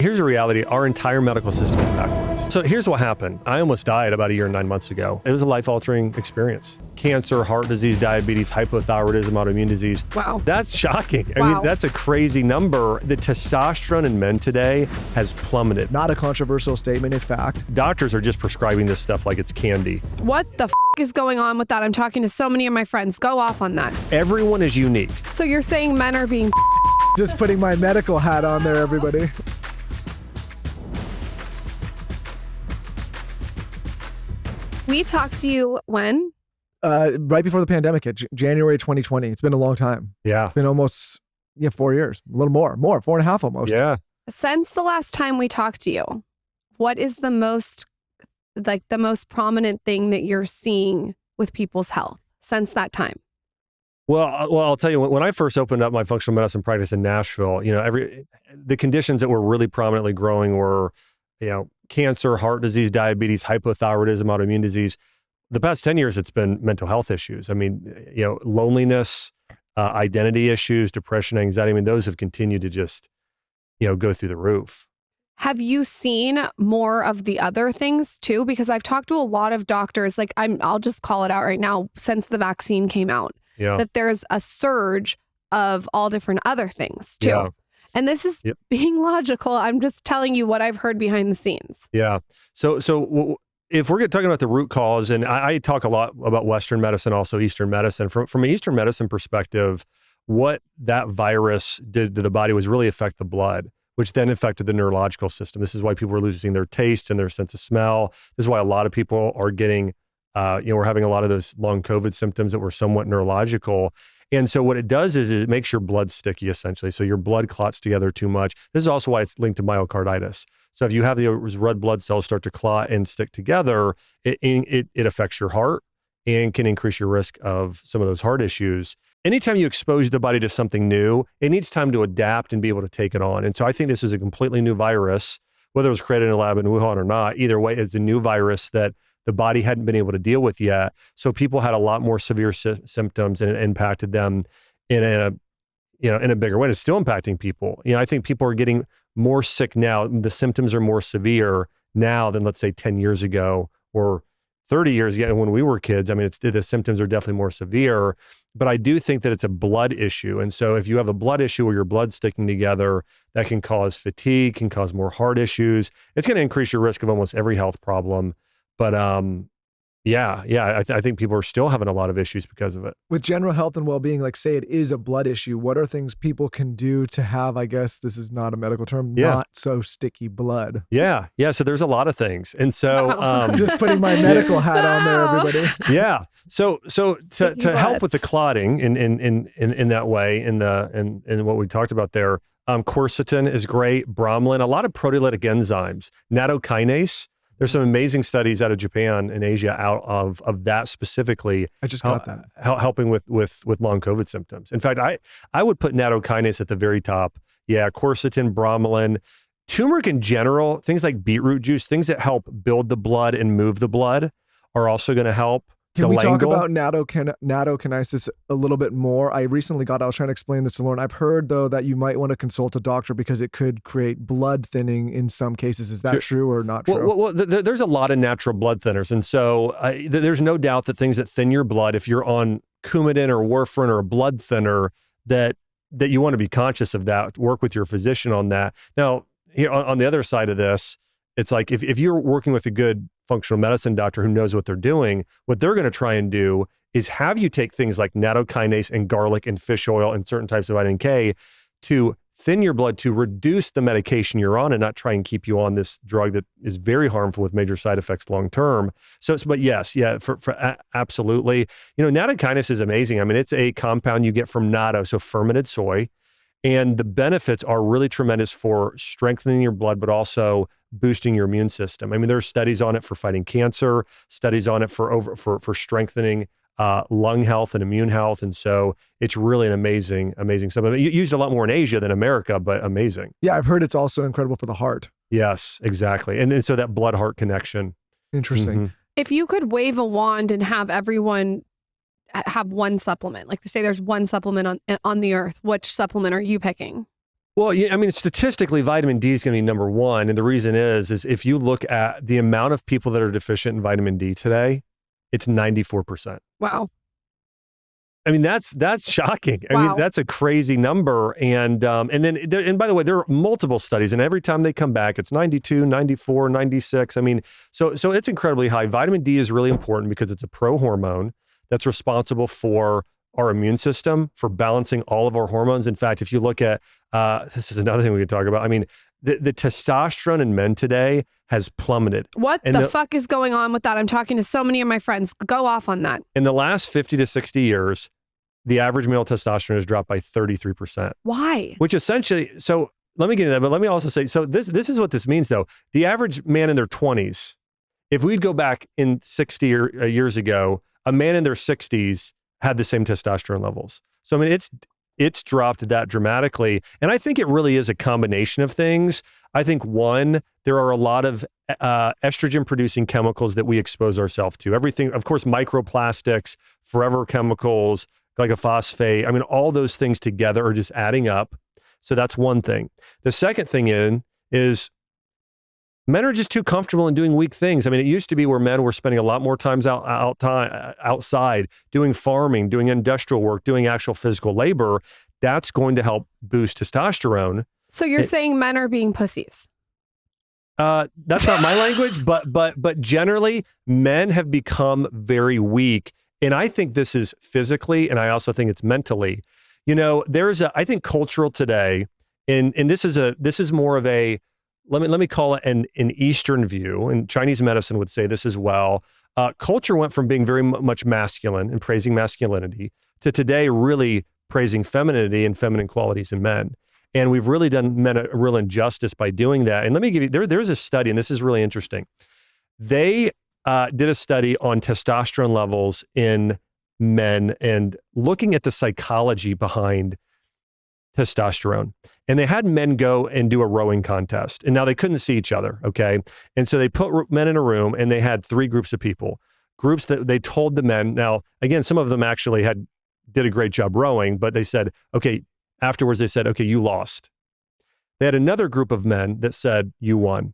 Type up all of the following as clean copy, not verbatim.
Here's the reality. Our entire medical system is backwards. So here's what happened. I almost died about 1 year and 9 months ago. It was a life-altering experience. Cancer, heart disease, diabetes, hypothyroidism, autoimmune disease. Wow. That's shocking. Wow. I mean, that's a crazy number. The testosterone in men today has plummeted. Not a controversial statement, in fact. Doctors are just prescribing this stuff like it's candy. What the is going on with that? I'm talking to so many of my friends. Go off on that. Everyone is unique. So you're saying men are being Just putting my medical hat on there, everybody. We talked to you when? Right before the pandemic hit, January 2020. It's been a long time. Yeah. It's been almost 4 years, a little more, 4.5 almost. Yeah. Since the last time we talked to you, what is the most prominent thing that you're seeing with people's health since that time? Well, I'll tell you, when I first opened up my functional medicine practice in Nashville, the conditions that were really prominently growing were, cancer, heart disease, diabetes, hypothyroidism, autoimmune disease. The past 10 years, it's been mental health issues. I mean, loneliness, identity issues, depression, anxiety. I mean, those have continued to just, go through the roof. Have you seen more of the other things too? Because I've talked to a lot of doctors, I'll just call it out right now, since the vaccine came out, that there's a surge of all different other things too. Yeah. And this is being logical. I'm just telling you what I've heard behind the scenes. Yeah. So if we're talking about the root cause, and I talk a lot about Western medicine, also Eastern medicine, from an Eastern medicine perspective, what that virus did to the body was really affect the blood, which then affected the neurological system. This is why people are losing their taste and their sense of smell. This is why a lot of people are getting, we're having a lot of those long COVID symptoms that were somewhat neurological. And so what it does is it makes your blood sticky, essentially. So your blood clots together too much. This is also why it's linked to myocarditis. So if you have those red blood cells start to clot and stick together, it affects your heart and can increase your risk of some of those heart issues. Anytime you expose the body to something new, it needs time to adapt and be able to take it on. And so I think this is a completely new virus, whether it was created in a lab in Wuhan or not. Either way, it's a new virus that the body hadn't been able to deal with yet. So people had a lot more severe symptoms, and it impacted them in a bigger way. It's still impacting people. I think people are getting more sick now. The symptoms are more severe now than, let's say, 10 years ago or 30 years ago when we were kids. I mean, the symptoms are definitely more severe, but I do think that it's a blood issue. And so if you have a blood issue where your blood's sticking together, that can cause fatigue, can cause more heart issues. It's going to increase your risk of almost every health problem. But I think people are still having a lot of issues because of it. With general health and well-being, say it is a blood issue, what are things people can do to have, I guess this is not a medical term, not so sticky blood? Yeah. So there's a lot of things. And so just putting my medical hat on there, everybody. Yeah. So to help with the clotting in that way, in what we talked about there, quercetin is great, bromelain, a lot of proteolytic enzymes, nattokinase. There's some amazing studies out of Japan and Asia out of that specifically. I just got that. Helping with long COVID symptoms. In fact, I would put nattokinase at the very top. Yeah, quercetin, bromelain, turmeric in general, things like beetroot juice, things that help build the blood and move the blood are also going to help. Can we talk about nattokinase a little bit more? I was trying to explain this to Lauren. I've heard, though, that you might want to consult a doctor because it could create blood thinning in some cases. Is that true or not true? Well, there's a lot of natural blood thinners. And so there's no doubt that things that thin your blood, if you're on Coumadin or warfarin or a blood thinner, that you want to be conscious of that, work with your physician on that. Now, here on the other side of this, it's like if you're working with a good functional medicine doctor who knows what they're doing, what they're going to try and do is have you take things like nattokinase and garlic and fish oil and certain types of vitamin K to thin your blood, to reduce the medication you're on and not try and keep you on this drug that is very harmful with major side effects long term. But yes, absolutely. Nattokinase is amazing. I mean, it's a compound you get from natto, so fermented soy. And the benefits are really tremendous for strengthening your blood, but also boosting your immune system. I mean, there's studies on it for fighting cancer, studies on it for strengthening lung health and immune health. And so it's really an amazing supplement. Used a lot more in Asia than America, but amazing. Yeah, I've heard it's also incredible for the heart. Yes, exactly. And then so that blood-heart connection. Interesting. Mm-hmm. If you could wave a wand and have everyone have one supplement, like say there's one supplement on the earth, which supplement are you picking? Well, yeah, I mean, statistically, vitamin D is going to be number one. And the reason is if you look at the amount of people that are deficient in vitamin D today, it's 94%. Wow. I mean, that's shocking. I mean, that's a crazy number. And by the way, there are multiple studies, and every time they come back, it's 92, 94, 96. I mean, so it's incredibly high. Vitamin D is really important because it's a pro-hormone that's responsible for our immune system, for balancing all of our hormones. In fact, if you look at, this is another thing we could talk about. I mean, the testosterone in men today has plummeted. What the fuck is going on with that? I'm talking to so many of my friends. Go off on that. In the last 50 to 60 years, the average male testosterone has dropped by 33%. Why? Which essentially, so let me get into that, but let me also say, so this is what this means though. The average man in their 20s, if we'd go back in 60 years ago, a man in their 60s had the same testosterone levels. So I mean, it's dropped that dramatically. And I think it really is a combination of things. I think one, there are a lot of estrogen producing chemicals that we expose ourselves to. Everything, of course, microplastics, forever chemicals, glyphosate. I mean, all those things together are just adding up. So that's one thing. The second thing is men are just too comfortable in doing weak things. I mean, it used to be where men were spending a lot more times outside, doing farming, doing industrial work, doing actual physical labor. That's going to help boost testosterone. So you're saying men are being pussies? That's not my language, but generally, men have become very weak. And I think this is physically, and I also think it's mentally. You know, I think cultural today, and this is more of a, let me call it an Eastern view, and Chinese medicine would say this as well. Culture went from being very much masculine and praising masculinity to today really praising femininity and feminine qualities in men. And we've really done men a real injustice by doing that. And let me give you, there's a study, and this is really interesting. They did a study on testosterone levels in men and looking at the psychology behind testosterone. And they had men go and do a rowing contest. And now they couldn't see each other, okay? And so they put men in a room and they had three groups of people. Groups that they told the men, now, again, some of them actually did a great job rowing, but they said, okay, afterwards they said, okay, you lost. They had another group of men that said, you won.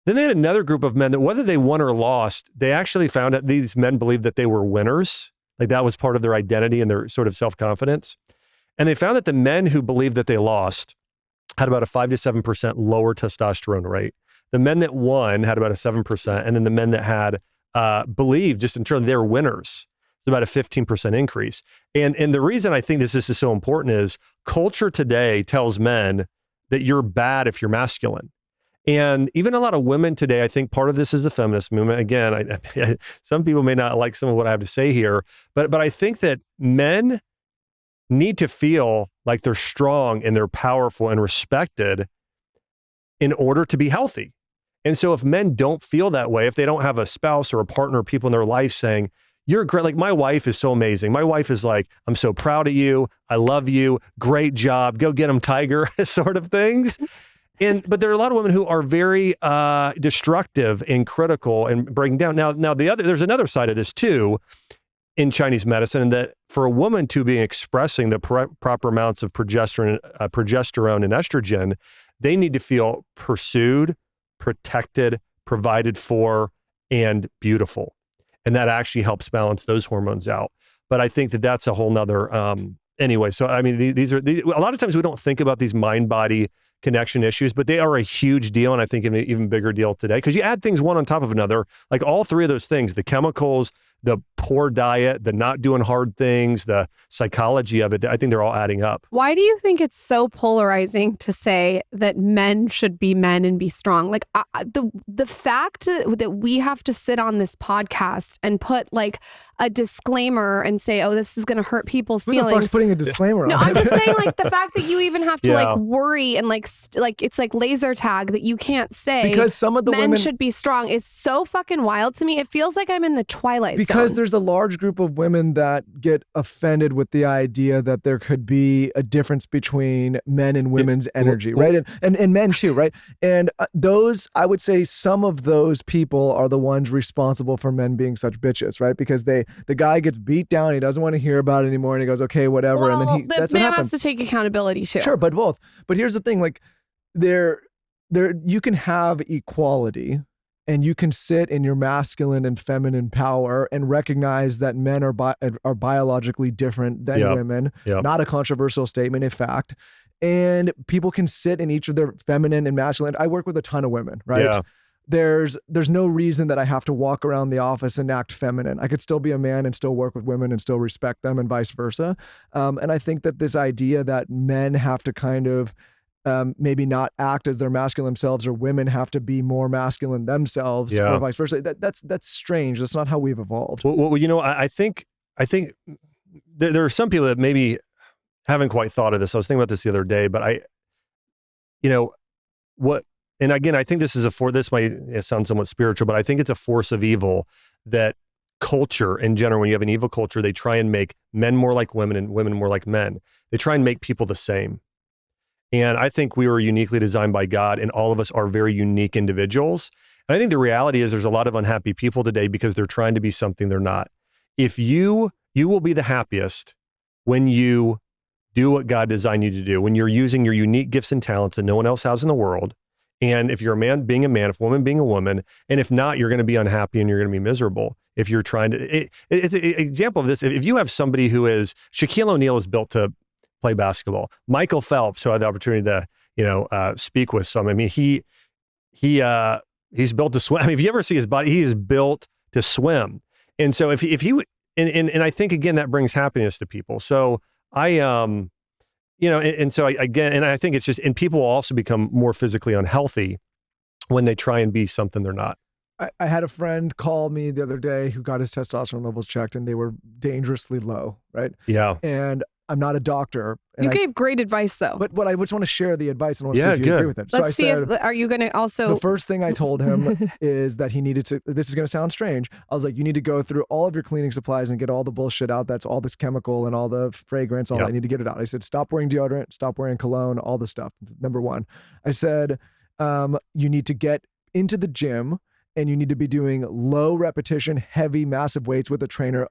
Then they had another group of men that whether they won or lost, they actually found that these men believed that they were winners. Like that was part of their identity and their sort of self-confidence. And they found that the men who believed that they lost had about a 5 to 7% lower testosterone rate. The men that won had about a 7%. And then the men that had believed just in terms of their winners, it's about a 15% increase. And the reason I think this is so important is culture today tells men that you're bad if you're masculine. And even a lot of women today, I think part of this is the feminist movement. Again, some people may not like some of what I have to say here, but I think that men need to feel like they're strong and they're powerful and respected in order to be healthy. And so if men don't feel that way, if they don't have a spouse or a partner or people in their life saying, you're great, like my wife is so amazing. My wife is like, I'm so proud of you. I love you. Great job. Go get him, Tiger, sort of things. But there are a lot of women who are very destructive and critical and breaking down. Now there's another side of this too in Chinese medicine, and that for a woman to be expressing the proper amounts of progesterone and estrogen, they need to feel pursued, protected, provided for, and beautiful. And that actually helps balance those hormones out. But I think that that's a whole nother, anyway. So, I mean, these a lot of times we don't think about these mind-body connection issues, but they are a huge deal. And I think an even bigger deal today, because you add things one on top of another, like all three of those things, the chemicals, the poor diet, the not doing hard things, the psychology of it, I think they're all adding up. Why do you think it's so polarizing to say that men should be men and be strong? Like the fact that we have to sit on this podcast and put like a disclaimer and say, oh, this is going to hurt people's feelings. Who the fuck's putting a disclaimer on? No, I'm just saying like the fact that you even have to like worry and like it's like laser tag that you can't say because some of the men women should be strong. It's so fucking wild to me. It feels like I'm in the Twilight Zone. Because there's a large group of women that get offended with the idea that there could be a difference between men and women's energy, right? And men too, right? And those, I would say some of those people are the ones responsible for men being such bitches, right? Because the guy gets beat down, he doesn't want to hear about it anymore, and he goes, okay, whatever. Well, and then that's what man happens. has to take accountability too. Sure, but both. But here's the thing, like you can have equality, and you can sit in your masculine and feminine power and recognize that men are biologically different than women. Not a controversial statement, in fact. And people can sit in each of their feminine and masculine. I work with a ton of women, right? Yeah. There's no reason that I have to walk around the office and act feminine. I could still be a man and still work with women and still respect them, and vice versa. And I think that this idea that men have to kind of maybe not act as their masculine themselves, or women have to be more masculine themselves, or vice versa. That's strange. That's not how we've evolved. Well, you know, I think there are some people that maybe haven't quite thought of this. I was thinking about this the other day, but and again, I think this is this might sound somewhat spiritual, but I think it's a force of evil that culture in general, when you have an evil culture, they try and make men more like women and women more like men. They try and make people the same. And I think we were uniquely designed by God, and all of us are very unique individuals. And I think the reality is there's a lot of unhappy people today because they're trying to be something they're not. If you will be the happiest when you do what God designed you to do, when you're using your unique gifts and talents that no one else has in the world. And if you're a man, being a man, if a woman, being a woman, and if not, you're going to be unhappy and you're going to be miserable. If you're trying to, it's an example of this. If you have somebody who is, Shaquille O'Neal is built to play basketball. Michael Phelps, who I had the opportunity to, speak with some. I mean, he's built to swim. I mean, if you ever see his body, he is built to swim. And so if he would, and I think again, that brings happiness to people. So and I think it's just, and people will also become more physically unhealthy when they try and be something they're not. I had a friend call me the other day who got his testosterone levels checked, and they were dangerously low, right? Yeah. And I'm not a doctor. You gave great advice though. But I just want to share the advice and want to see if you agree with it. Let's see are you going to also... The first thing I told him is that he needed to, this is going to sound strange. I was like, you need to go through all of your cleaning supplies and get all the bullshit out. That's all this chemical and all the fragrance, all that. I need to get it out. I said, stop wearing deodorant, stop wearing cologne, all the stuff. Number one. I said, you need to get into the gym, and you need to be doing low repetition, heavy, massive weights with a trainer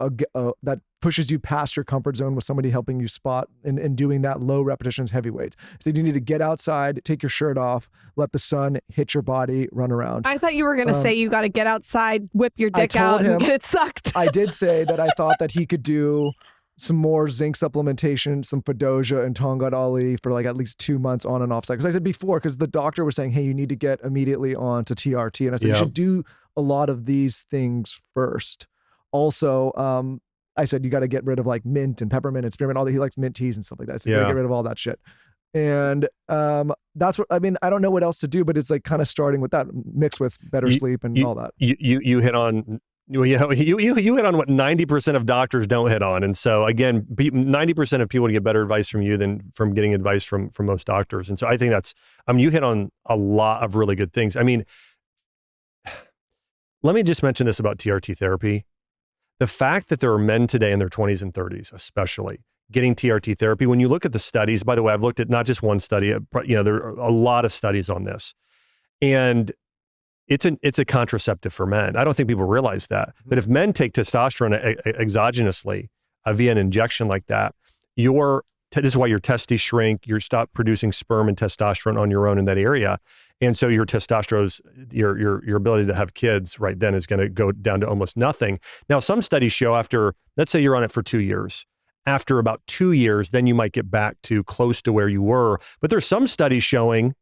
that pushes you past your comfort zone with somebody helping you spot and doing that low repetitions, heavy weights. So you need to get outside, take your shirt off, let the sun hit your body, run around. I thought you were going to say you got to get outside, whip your dick out and get it sucked. I did say that I thought that he could do some more zinc supplementation, some Fadoja and Tongat Ali for like at least 2 months on and off cycles. I said before, because the doctor was saying, hey, you need to get immediately on to TRT. And I said, you should do a lot of these things first. Also, I said, you got to get rid of like mint and peppermint and spearmint, all that. He likes mint teas and stuff like that. So you got to get rid of all that shit. And that's what, I mean, I don't know what else to do, but it's like kind of starting with that mixed with better sleep and all that. You hit on... Well, you hit on what 90% of doctors don't hit on. And so again, 90% of people get better advice from you than from getting advice from most doctors. And so I think that's, you hit on a lot of really good things. I mean, let me just mention this about TRT therapy. The fact that there are men today in their 20s and 30s, especially, getting TRT therapy, when you look at the studies, by the way, I've looked at not just one study, there are a lot of studies on this. And it's a contraceptive for men. I don't think people realize that. But if men take testosterone exogenously via an injection like that, this is why your testes shrink. You stop producing sperm and testosterone on your own in that area, and so your testosterone, your ability to have kids right then is going to go down to almost nothing. Now, some studies show after, let's say you're on it for 2 years. After about 2 years, then you might get back to close to where you were. But there's some studies showing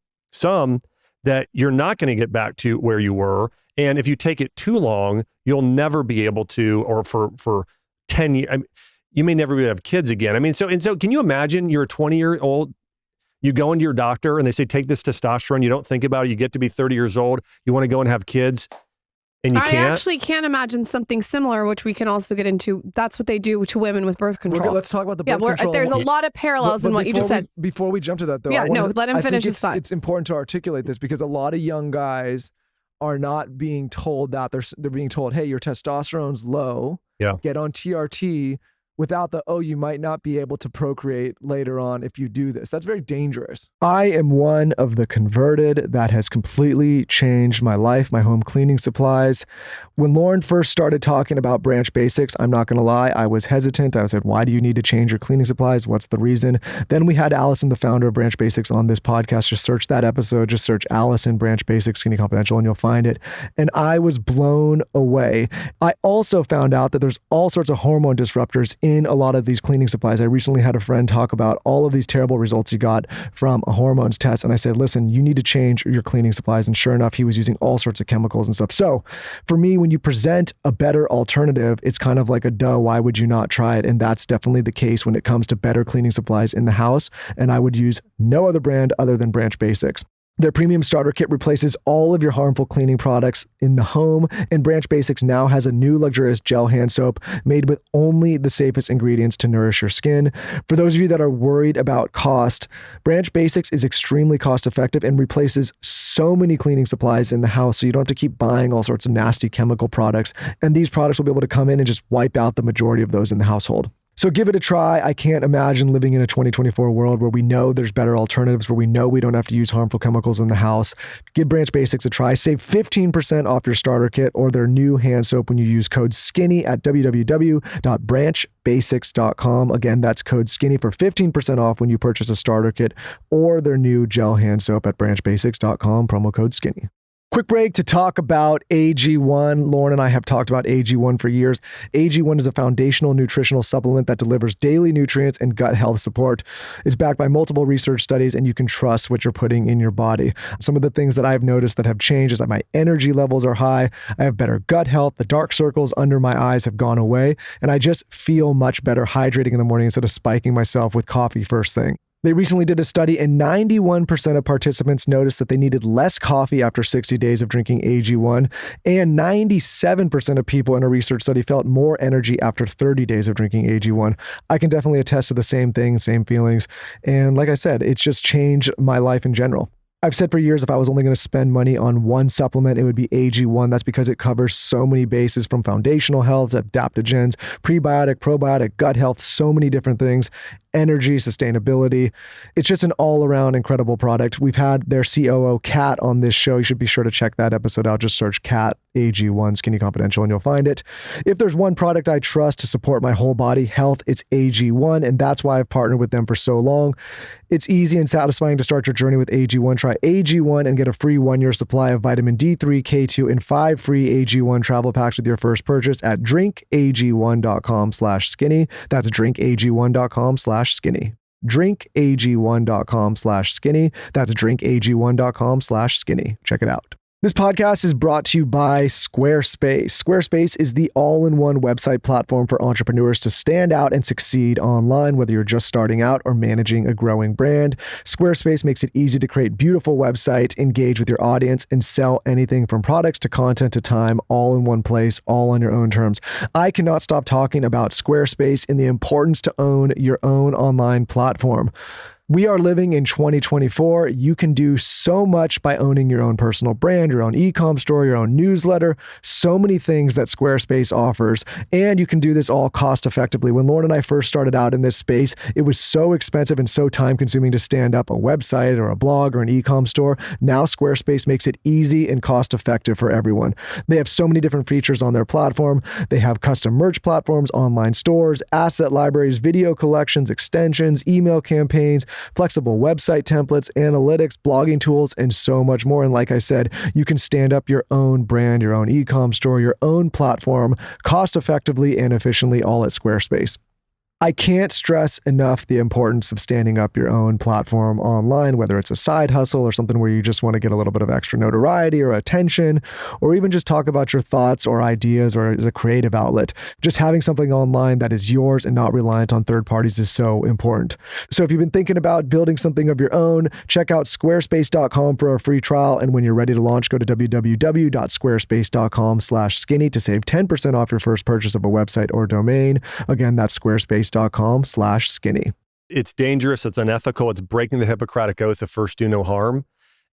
that you're not going to get back to where you were. And if you take it too long, you'll never be able to, or for 10 years, you may never be able to have kids again. I mean, so can you imagine you're a 20-year-old, you go into your doctor and they say, take this testosterone. You don't think about it. You get to be 30 years old. You want to go and have kids and you can't. I actually can't imagine something similar, which we can also get into. That's what they do to women with birth control. Okay, let's talk about the birth control. There's a lot of parallels in what you just said. Before we jump to that, though, let him finish his thought. It's important to articulate this because a lot of young guys are not being told that. They're being told, hey, your testosterone's low. Yeah. Get on TRT, without the, oh, you might not be able to procreate later on if you do this. That's very dangerous. I am one of the converted that has completely changed my life, my home cleaning supplies. When Lauren first started talking about Branch Basics, I'm not going to lie, I was hesitant. I said, why do you need to change your cleaning supplies? What's the reason? Then we had Allison, the founder of Branch Basics, on this podcast. Just search that episode. Just search Allison, Branch Basics, Skinny Confidential, and you'll find it. And I was blown away. I also found out that there's all sorts of hormone disruptors in a lot of these cleaning supplies. I recently had a friend talk about all of these terrible results he got from a hormones test. And I said, listen, you need to change your cleaning supplies. And sure enough, he was using all sorts of chemicals and stuff. So for me, when you present a better alternative, it's kind of like a duh, why would you not try it? And that's definitely the case when it comes to better cleaning supplies in the house. And I would use no other brand other than Branch Basics. Their premium starter kit replaces all of your harmful cleaning products in the home, and Branch Basics now has a new luxurious gel hand soap made with only the safest ingredients to nourish your skin. For those of you that are worried about cost, Branch Basics is extremely cost effective and replaces so many cleaning supplies in the house, so you don't have to keep buying all sorts of nasty chemical products, and these products will be able to come in and just wipe out the majority of those in the household. So give it a try. I can't imagine living in a 2024 world where we know there's better alternatives, where we know we don't have to use harmful chemicals in the house. Give Branch Basics a try. Save 15% off your starter kit or their new hand soap when you use code SKINNY at www.branchbasics.com. Again, that's code SKINNY for 15% off when you purchase a starter kit or their new gel hand soap at branchbasics.com, promo code SKINNY. Quick break to talk about AG1. Lauren and I have talked about AG1 for years. AG1 is a foundational nutritional supplement that delivers daily nutrients and gut health support. It's backed by multiple research studies, and you can trust what you're putting in your body. Some of the things that I've noticed that have changed is that my energy levels are high. I have better gut health. The dark circles under my eyes have gone away, and I just feel much better hydrating in the morning instead of spiking myself with coffee first thing. They recently did a study, and 91% of participants noticed that they needed less coffee after 60 days of drinking AG1, and 97% of people in a research study felt more energy after 30 days of drinking AG1. I can definitely attest to the same thing, same feelings. And like I said, it's just changed my life in general. I've said for years, if I was only going to spend money on one supplement, it would be AG1. That's because it covers so many bases, from foundational health, adaptogens, prebiotic, probiotic, gut health, so many different things, energy, sustainability. It's just an all-around incredible product. We've had their COO, Kat, on this show. You should be sure to check that episode out. Just search Kat AG1 Skinny Confidential and you'll find it. If there's one product I trust to support my whole body health, it's AG1, and that's why I've partnered with them for so long. It's easy and satisfying to start your journey with AG1. Try AG1 and get a free 1-year supply of vitamin D3, K2, and 5 free AG1 travel packs with your first purchase at drinkag1.com/skinny. That's drinkag1.com/skinny. drinkag1.com/skinny. That's drinkag1.com/skinny. Check it out. This podcast is brought to you by Squarespace. Squarespace is the all-in-one website platform for entrepreneurs to stand out and succeed online, whether you're just starting out or managing a growing brand. Squarespace makes it easy to create beautiful websites, engage with your audience, and sell anything from products to content to time, all in one place, all on your own terms. I cannot stop talking about Squarespace and the importance to own your own online platform. We are living in 2024. You can do so much by owning your own personal brand, your own e-com store, your own newsletter, so many things that Squarespace offers. And you can do this all cost effectively. When Lauren and I first started out in this space, it was so expensive and so time consuming to stand up a website or a blog or an e-com store. Now Squarespace makes it easy and cost effective for everyone. They have so many different features on their platform. They have custom merch platforms, online stores, asset libraries, video collections, extensions, email campaigns, flexible website templates, analytics, blogging tools, and so much more. And like I said, you can stand up your own brand, your own e-com store, your own platform, cost effectively and efficiently, all at Squarespace. I can't stress enough the importance of standing up your own platform online, whether it's a side hustle or something where you just want to get a little bit of extra notoriety or attention, or even just talk about your thoughts or ideas, or as a creative outlet. Just having something online that is yours and not reliant on third parties is so important. So if you've been thinking about building something of your own, check out squarespace.com for a free trial. And when you're ready to launch, go to www.squarespace.com/skinny to save 10% off your first purchase of a website or domain. Again, that's squarespace.com/skinny. It's dangerous. It's unethical. It's breaking the Hippocratic Oath of first do no harm.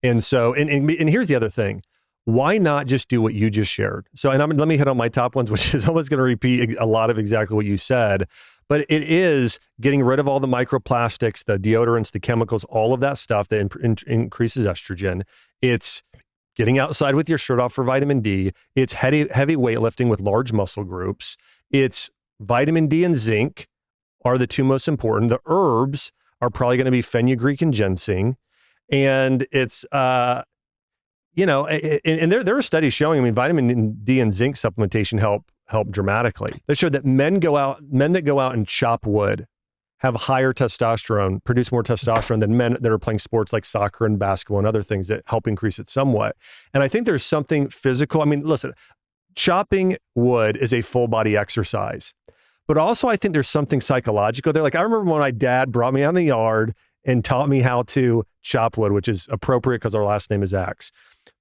And so, and here's the other thing. why not just do what you just shared? So, and let me hit on my top ones, which is almost going to repeat a lot of exactly what you said, but it is getting rid of all the microplastics, the deodorants, the chemicals, all of that stuff that increases estrogen. It's getting outside with your shirt off for vitamin D. It's heavy weightlifting with large muscle groups. It's vitamin D and zinc are the two most important. The herbs are probably going to be fenugreek and ginseng. And it's, you know, and there are studies showing, I mean, vitamin D and zinc supplementation help dramatically. They show that men that go out and chop wood have higher testosterone, produce more testosterone than men that are playing sports like soccer and basketball and other things that help increase it somewhat. And I think there's something physical. I mean, listen, chopping wood is a full body exercise, but also I think there's something psychological there. Like I remember when my dad brought me out in the yard and taught me how to chop wood, which is appropriate because our last name is Axe.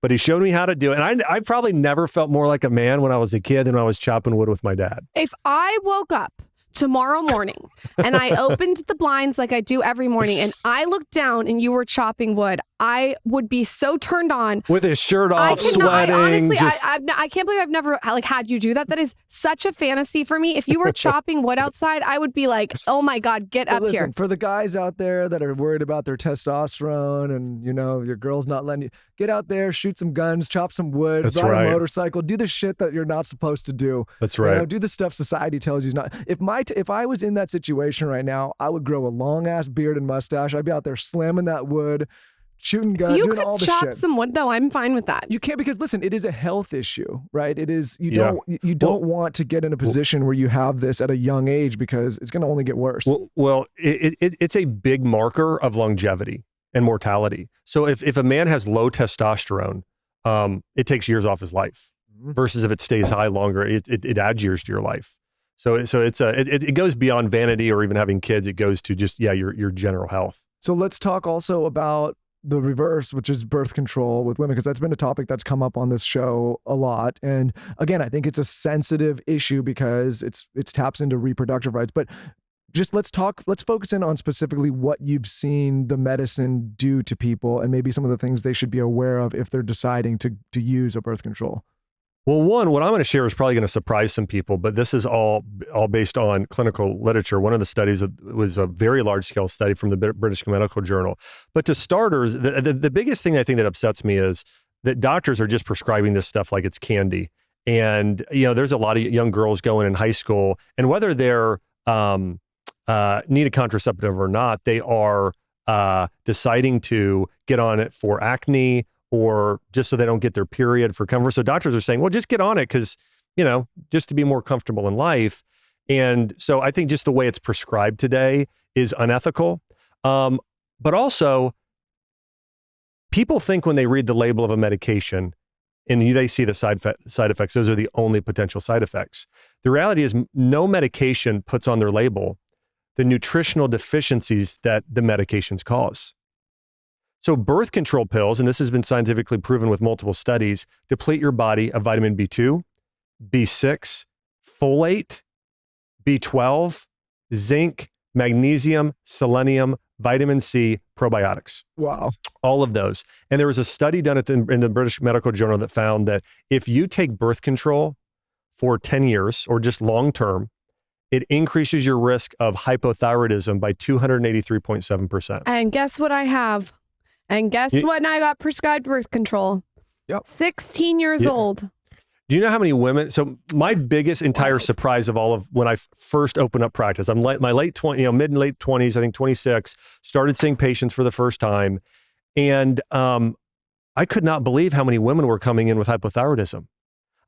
But he showed me how to do it. And I probably never felt more like a man when I was a kid than when I was chopping wood with my dad. If I woke up tomorrow morning and I opened the blinds like I do every morning and I looked down and you were chopping wood, I would be so turned on. With his shirt off, sweating. Honestly, I can't believe I've never had you do that. That is such a fantasy for me. If you were chopping wood outside, I would be like, oh my God, get up here. For the guys out there that are worried about their testosterone and, you know, your girl's not letting you, get out there, shoot some guns, chop some wood, ride a motorcycle, do the shit that you're not supposed to do. That's right. You know, do the stuff society tells you not. If I was in that situation right now, I would grow a long ass beard and mustache. I'd be out there slamming that wood, shooting guns, doing all the shit. You could chop some wood though. I'm fine with that. You can't, because listen, it is a health issue, right? It is, you don't want to get in a position where you have this at a young age because it's going to only get worse. It's a big marker of longevity and mortality. So if a man has low testosterone, it takes years off his life versus if it stays high longer, it adds years to your life. So it goes beyond vanity or even having kids. It goes to just, your general health. So let's talk also about the reverse, which is birth control with women, because that's been a topic that's come up on this show a lot. And again, I think it's a sensitive issue because it taps into reproductive rights. But just let's focus in on specifically what you've seen the medicine do to people and maybe some of the things they should be aware of if they're deciding to use a birth control. Well, what I'm going to share is probably going to surprise some people, but this is all based on clinical literature. One of the studies was a very large-scale study from the British Medical Journal. But to starters, the biggest thing I think that upsets me is that doctors are just prescribing this stuff like it's candy. And, you know, there's a lot of young girls going in high school, and whether they're need a contraceptive or not, they are deciding to get on it for acne or just so they don't get their period for comfort. So doctors are saying, well, just get on it because, you know, just to be more comfortable in life. And so I think just the way it's prescribed today is unethical. But also, people think when they read the label of a medication and they see the side effects, those are the only potential side effects. The reality is no medication puts on their label the nutritional deficiencies that the medications cause. So birth control pills, and this has been scientifically proven with multiple studies, deplete your body of vitamin B2, B6, folate, B12, zinc, magnesium, selenium, vitamin C, probiotics. Wow. All of those. And there was a study done in the British Medical Journal that found that if you take birth control for 10 years or just long term, it increases your risk of hypothyroidism by 283.7%. And guess what I have? And guess when I got prescribed birth control? Yep. 16 years old. Do you know how many women? So my biggest entire surprise of all of when I first opened up practice, I'm my late 20, mid and late 20s, I think 26, started seeing patients for the first time. And I could not believe how many women were coming in with hypothyroidism.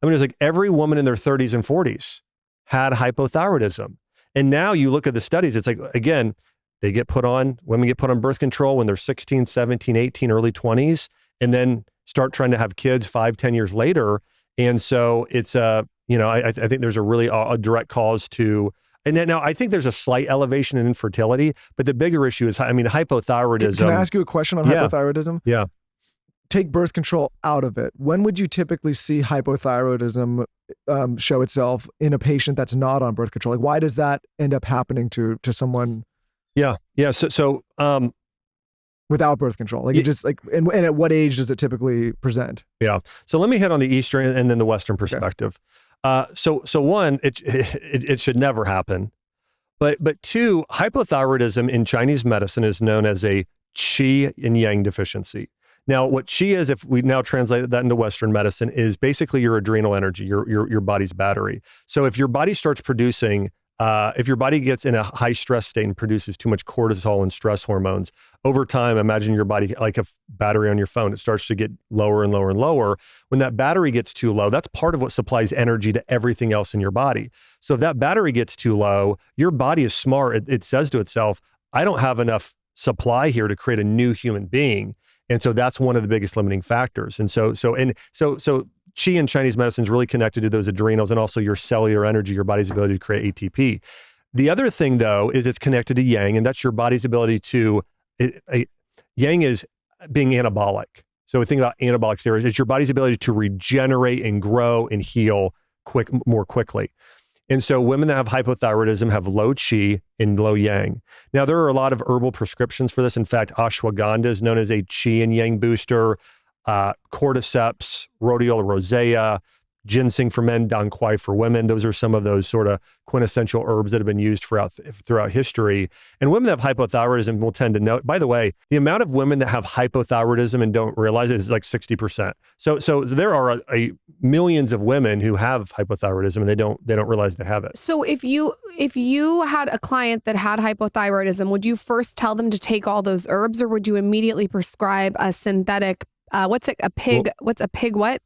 I mean, it was like every woman in their 30s and 40s had hypothyroidism. And now you look at the studies, it's like, again, women get put on birth control when they're 16, 17, 18, early 20s, and then start trying to have kids 5-10 years later. And so it's I think there's a really a direct cause to, and now I think there's a slight elevation in infertility, but the bigger issue is, hypothyroidism. Can I ask you a question on hypothyroidism? Yeah. Take birth control out of it. When would you typically see hypothyroidism show itself in a patient that's not on birth control? Like, why does that end up happening to someone? Yeah. So without birth control? Like it just like, and at what age does it typically present? Yeah. So let me hit on the Eastern and then the Western perspective. Okay. So one, it should never happen. But two, hypothyroidism in Chinese medicine is known as a qi and yang deficiency. Now, what qi is, if we now translate that into Western medicine, is basically your adrenal energy, your body's battery. So if your body starts producing, if your body gets in a high stress state and produces too much cortisol and stress hormones, over time, imagine your body like a battery on your phone. It starts to get lower and lower and lower. When that battery gets too low, that's part of what supplies energy to everything else in your body. So if that battery gets too low, your body is smart. It says to itself, I don't have enough supply here to create a new human being. And so that's one of the biggest limiting factors. And so qi in Chinese medicine is really connected to those adrenals and also your cellular energy, your body's ability to create ATP. The other thing, though, is it's connected to yang, and that's your body's ability to, yang is being anabolic. So we think about anabolic steroids. It's your body's ability to regenerate and grow and heal more quickly. And so women that have hypothyroidism have low qi and low yang. Now, there are a lot of herbal prescriptions for this. In fact, ashwagandha is known as a qi and yang booster. Cordyceps, rhodiola rosea, ginseng for men, dong quai for women. Those are some of those sort of quintessential herbs that have been used throughout history. And women that have hypothyroidism will tend to know, by the way, the amount of women that have hypothyroidism and don't realize it is like 60%. So there are millions of women who have hypothyroidism and they don't realize they have it. So if you had a client that had hypothyroidism, would you first tell them to take all those herbs, or would you immediately prescribe a synthetic what's a pig what?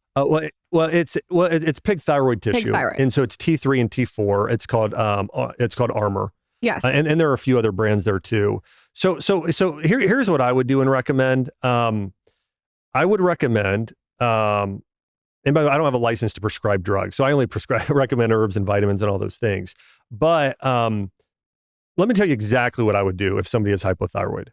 It's pig thyroid tissue. Pig thyroid. And so it's T3 and T4. It's called Armor. Yes. And there are a few other brands there too. So here's what I would do and recommend. I would recommend, and by the way, I don't have a license to prescribe drugs, so I only recommend herbs and vitamins and all those things. But let me tell you exactly what I would do if somebody is hypothyroid.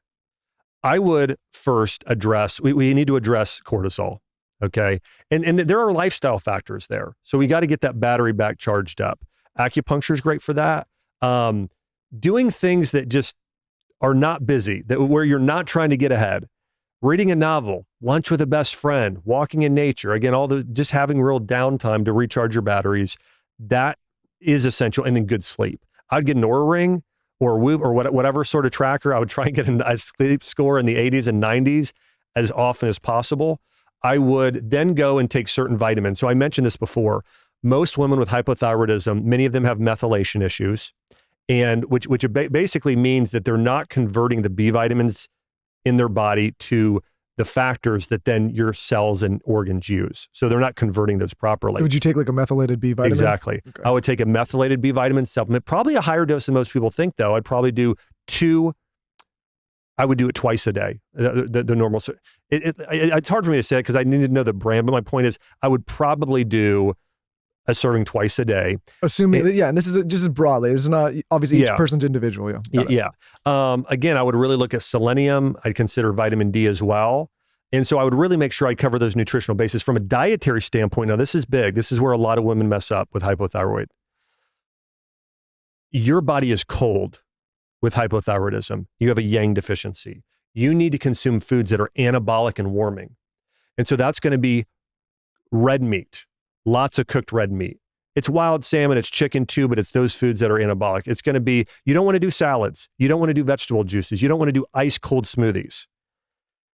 I would first address, we need to address cortisol, okay? And there are lifestyle factors there. So we got to get that battery back charged up. Acupuncture is great for that. Doing things that just are not busy, where you're not trying to get ahead. Reading a novel, lunch with a best friend, walking in nature. Again, just having real downtime to recharge your batteries, that is essential. And then good sleep. I'd get an Oura Ring or Whoop or whatever sort of tracker. I would try and get a sleep score in the 80s and 90s as often as possible. I would then go and take certain vitamins. So I mentioned this before. Most women with hypothyroidism, many of them have methylation issues, and which basically means that they're not converting the B vitamins in their body to the factors that then your cells and organs use. So they're not converting those properly. So would you take like a methylated B vitamin? Exactly. Okay. I would take a methylated B vitamin supplement, probably a higher dose than most people think though. I'd probably do I would do it twice a day, the normal. It's hard for me to say because I need to know the brand, but my point is I would probably do a serving twice a day. Assuming, and this is just broadly. This is not, obviously each person's individual. Again, I would really look at selenium. I'd consider vitamin D as well. And so I would really make sure I cover those nutritional bases. From a dietary standpoint, now this is big. This is where a lot of women mess up with hypothyroid. Your body is cold with hypothyroidism. You have a yang deficiency. You need to consume foods that are anabolic and warming. And so that's going to be red meat. Lots of cooked red meat. It's wild salmon, it's chicken too, but it's those foods that are anabolic. It's going to be, you don't want to do salads. You don't want to do vegetable juices. You don't want to do ice cold smoothies.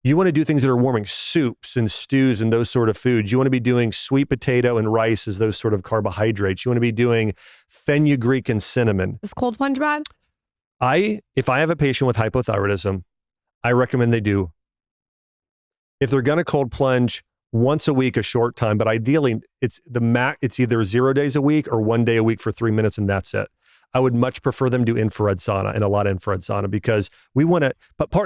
You want to do things that are warming, soups and stews and those sort of foods. You want to be doing sweet potato and rice as those sort of carbohydrates. You want to be doing fenugreek and cinnamon. Is cold plunge bad? If I have a patient with hypothyroidism, I recommend they do. If they're going to cold plunge, once a week, a short time, but ideally it's either 0 days a week or 1 day a week for 3 minutes and that's it. I would much prefer them do infrared sauna and a lot of infrared sauna because we want to,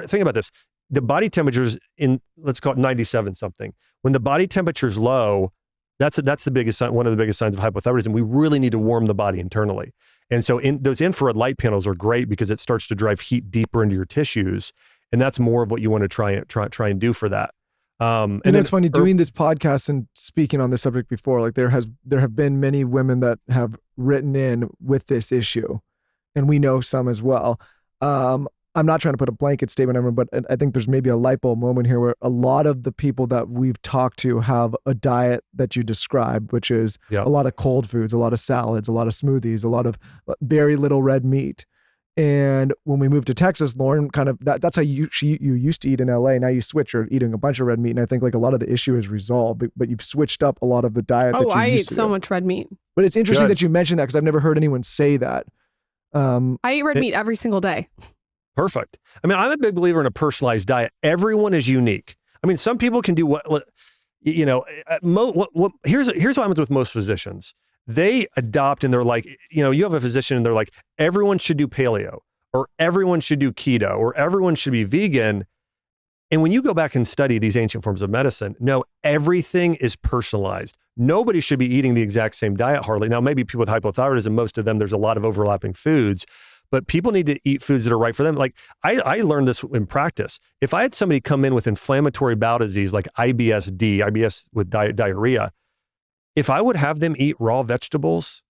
think about this. The body temperature's in, let's call it 97 something. When the body temperature's low, that's the biggest sign, one of the biggest signs of hypothyroidism. We really need to warm the body internally. And so those infrared light panels are great because it starts to drive heat deeper into your tissues. And that's more of what you want to try and do for that. And it's funny doing this podcast and speaking on this subject before, like there have been many women that have written in with this issue and we know some as well. I'm not trying to put a blanket statement on everyone, but I think there's maybe a light bulb moment here where a lot of the people that we've talked to have a diet that you described, which is a lot of cold foods, a lot of salads, a lot of smoothies, a lot of very little red meat. And when we moved to Texas, Lauren kind of, that's how you used to eat in LA. Now you switch, you're eating a bunch of red meat. And I think like a lot of the issue is resolved, but you've switched up a lot of the diet that you I used eat so much red meat. But it's interesting that you mentioned that because I've never heard anyone say that. I eat red meat every single day. Perfect. I mean, I'm a big believer in a personalized diet. Everyone is unique. I mean, some people can do what you know, here's what happens with most physicians. They adopt and they're like, you know, you have a physician and they're like, everyone should do paleo or everyone should do keto or everyone should be vegan. And when you go back and study these ancient forms of medicine, no, everything is personalized. Nobody should be eating the exact same diet hardly. Now, maybe people with hypothyroidism, most of them, there's a lot of overlapping foods, but people need to eat foods that are right for them. Like I learned this in practice. If I had somebody come in with inflammatory bowel disease like IBS with diarrhea, if I would have them eat raw vegetables,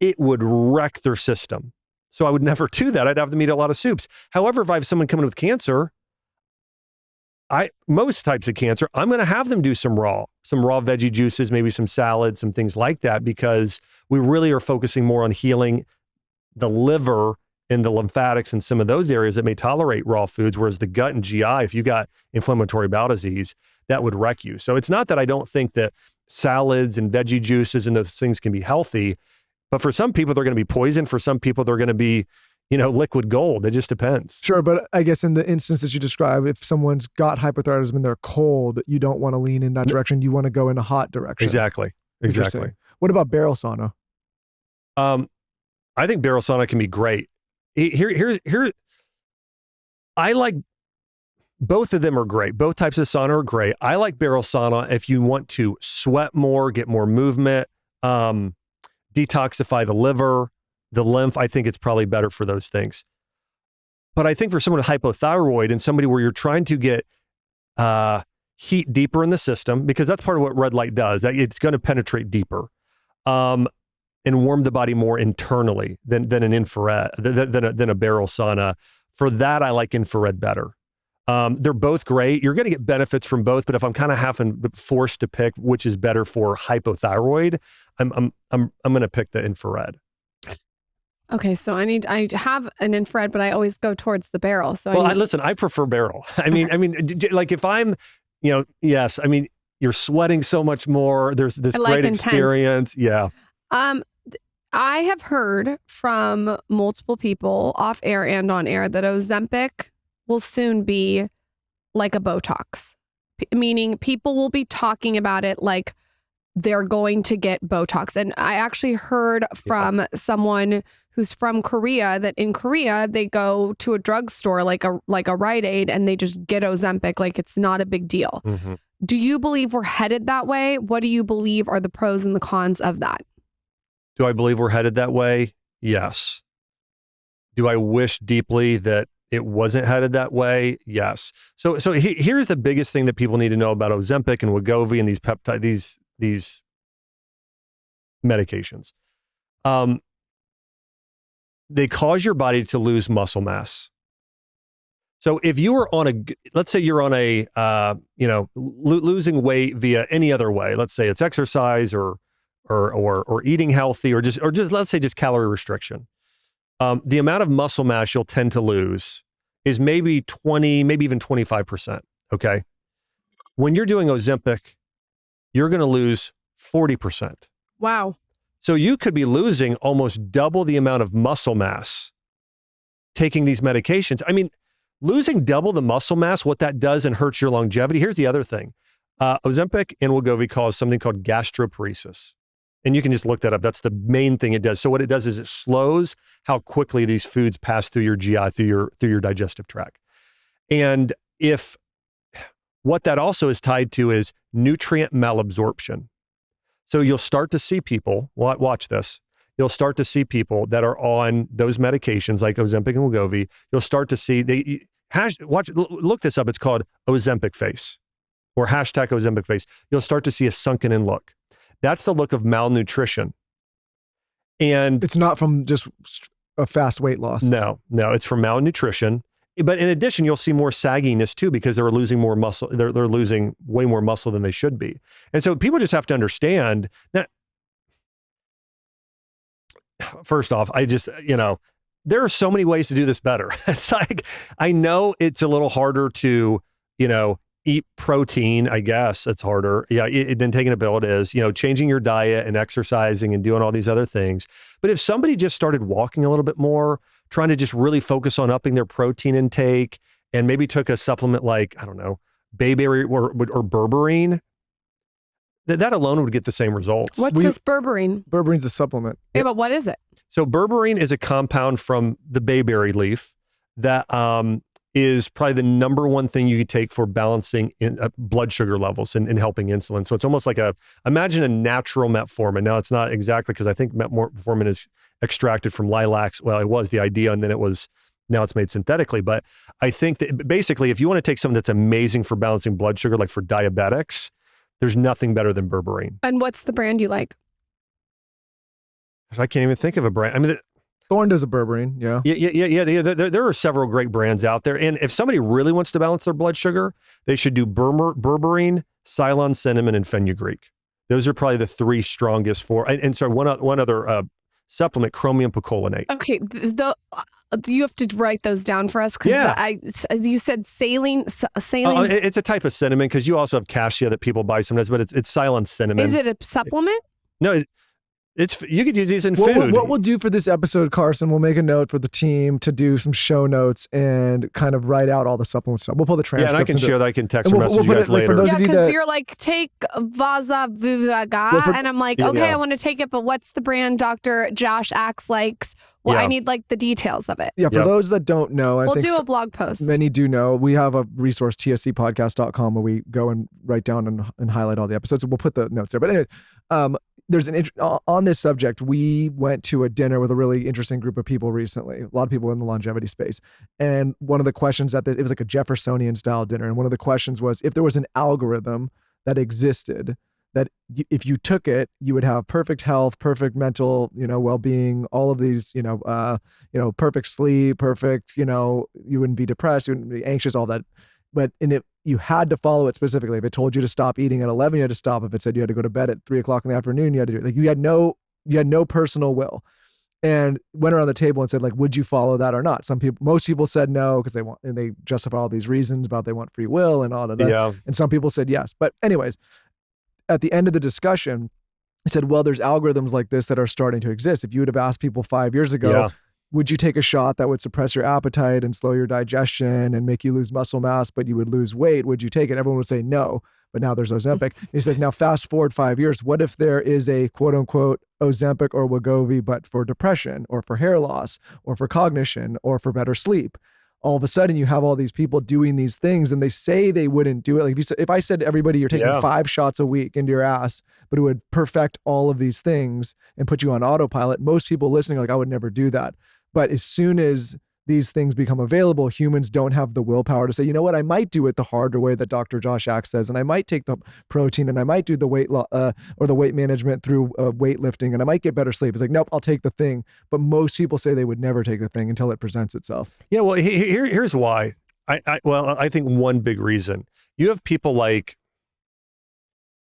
it would wreck their system. So I would never do that. I'd have them eat a lot of soups. However, if I have someone coming with cancer, most types of cancer, I'm going to have them do some raw veggie juices, maybe some salads, some things like that, because we really are focusing more on healing the liver and the lymphatics and some of those areas that may tolerate raw foods, whereas the gut and GI, if you got inflammatory bowel disease, that would wreck you. So it's not that I don't think that salads and veggie juices and those things can be healthy, but for some people, they're going to be poison. For some people, they're going to be, you know, liquid gold. It just depends. Sure. But I guess in the instance that you describe, if someone's got hypothyroidism and they're cold, you don't want to lean in that direction. You want to go in a hot direction. Exactly. What about barrel sauna? I think barrel sauna can be great. Here, I like, both of them are great. Both types of sauna are great. I like barrel sauna if you want to sweat more, get more movement, detoxify the liver, the lymph. I think it's probably better for those things. But I think for someone with hypothyroid and somebody where you're trying to get heat deeper in the system, because that's part of what red light does, it's going to penetrate deeper and warm the body more internally than an infrared, than a barrel sauna. For that, I like infrared better. They're both great. You're going to get benefits from both, but if I'm kind of forced to pick which is better for hypothyroid, I'm going to pick the infrared. Okay, so I have an infrared, but I always go towards the barrel. So listen, I prefer barrel. I mean, like if I'm, you know, yes, I mean, you're sweating so much more. There's this great experience. Yeah. I have heard from multiple people off air and on air that Ozempic will soon be like a Botox, meaning people will be talking about it like they're going to get Botox. And I actually heard from someone who's from Korea that in Korea, they go to a drugstore like a Rite Aid and they just get Ozempic like it's not a big deal. Mm-hmm. Do you believe we're headed that way? What do you believe are the pros and the cons of that? Do I believe we're headed that way? Yes. Do I wish deeply that it wasn't headed that way? Yes. So here's the biggest thing that people need to know about Ozempic and Wegovy and these peptide, these medications. They cause your body to lose muscle mass. So if you are let's say you're on a, losing weight via any other way, let's say it's exercise or eating healthy or just let's say just calorie restriction. The amount of muscle mass you'll tend to lose is maybe 20, maybe even 25%. Okay. When you're doing Ozempic, you're going to lose 40%. Wow. So you could be losing almost double the amount of muscle mass taking these medications. I mean, losing double the muscle mass, what that does and hurts your longevity. Here's the other thing. Ozempic and Wegovy cause something called gastroparesis. And you can just look that up. That's the main thing it does. So what it does is it slows how quickly these foods pass through your GI, through your digestive tract. And what that also is tied to is nutrient malabsorption. So you'll start to see people, watch this, you'll start to see people that are on those medications like Ozempic and Wegovy, you'll start to see, look this up, it's called Ozempic face or hashtag Ozempic face. You'll start to see a sunken in look. That's the look of malnutrition. And it's not from just a fast weight loss. No, it's from malnutrition. But in addition, you'll see more sagginess too, because they're losing more muscle. They're losing way more muscle than they should be. And so people just have to understand that. First off, there are so many ways to do this better. It's like, I know it's a little harder to, eat protein. I guess it's harder. Yeah. Than taking a pill. It is, changing your diet and exercising and doing all these other things. But if somebody just started walking a little bit more, trying to just really focus on upping their protein intake, and maybe took a supplement like, I don't know, Bayberry or Berberine, that alone would get the same results. What's this Berberine? Berberine's a supplement. Yeah, but what is it? So Berberine is a compound from the bayberry leaf that is probably the number one thing you could take for balancing blood sugar levels and helping insulin. So it's almost like imagine a natural metformin. Now it's not exactly, because I think metformin is extracted from lilacs. Well, it was the idea, and then now it's made synthetically. But I think that basically, if you want to take something that's amazing for balancing blood sugar, like for diabetics, there's nothing better than Berberine. And what's the brand you like? I can't even think of a brand. I mean, Thorne does a Berberine, yeah. Yeah. There are several great brands out there. And if somebody really wants to balance their blood sugar, they should do Berberine, Ceylon cinnamon, and fenugreek. Those are probably the three strongest and so one other supplement, chromium picolinate. Okay, you have to write those down for us, because you said saline. It's a type of cinnamon, because you also have cassia that people buy sometimes, but it's Ceylon cinnamon. Is it a supplement? No, you could use these in food. What we'll do for this episode, Carson, we'll make a note for the team to do some show notes and kind of write out all the supplement stuff. We'll pull the transcripts. Yeah, and I can share that. I can text or message you guys later. Because you're like, take Vaza Vuvaga, and I'm like, I want to take it, but what's the brand Dr. Josh Axe likes? Well, I need like the details of it. Yeah, for those that don't know, we'll do a blog post. Many do know. We have a resource, tscpodcast.com, where we go and write down and highlight all the episodes. So we'll put the notes there. But anyway, there's on this subject, we went to a dinner with a really interesting group of people recently, a lot of people in the longevity space. And one of the questions it was like a Jeffersonian style dinner. And one of the questions was, if there was an algorithm that existed, that if you took it, you would have perfect health, perfect mental, well-being, all of these, perfect sleep, perfect, you wouldn't be depressed, you wouldn't be anxious, all that. But you had to follow it specifically. If it told you to stop eating at 11, you had to stop. If it said you had to go to bed at 3:00 in the afternoon, you had to do it. Like, you had no personal will. And went around the table and said, like, would you follow that or not? Most people said no, because they justify all these reasons about they want free will and all of that. Yeah. And some people said yes. But anyways, at the end of the discussion, I said, well, there's algorithms like this that are starting to exist. If you would have asked people 5 years ago, would you take a shot that would suppress your appetite and slow your digestion and make you lose muscle mass, but you would lose weight? Would you take it? Everyone would say no. But now there's Ozempic. He says, now fast forward 5 years, what if there is a quote unquote Ozempic or Wegovy, but for depression or for hair loss or for cognition or for better sleep? All of a sudden you have all these people doing these things, and they say they wouldn't do it. Like, if I said to everybody, you're taking 5 shots a week into your ass, but it would perfect all of these things and put you on autopilot, most people listening are like, I would never do that. But as soon as these things become available, humans don't have the willpower to say, you know what, I might do it the harder way that Dr. Josh Axe says, and I might take the protein, and I might do the weight or the weight management through weightlifting, and I might get better sleep. It's like, nope, I'll take the thing. But most people say they would never take the thing until it presents itself. Yeah, well, here's why. I think one big reason. You have people like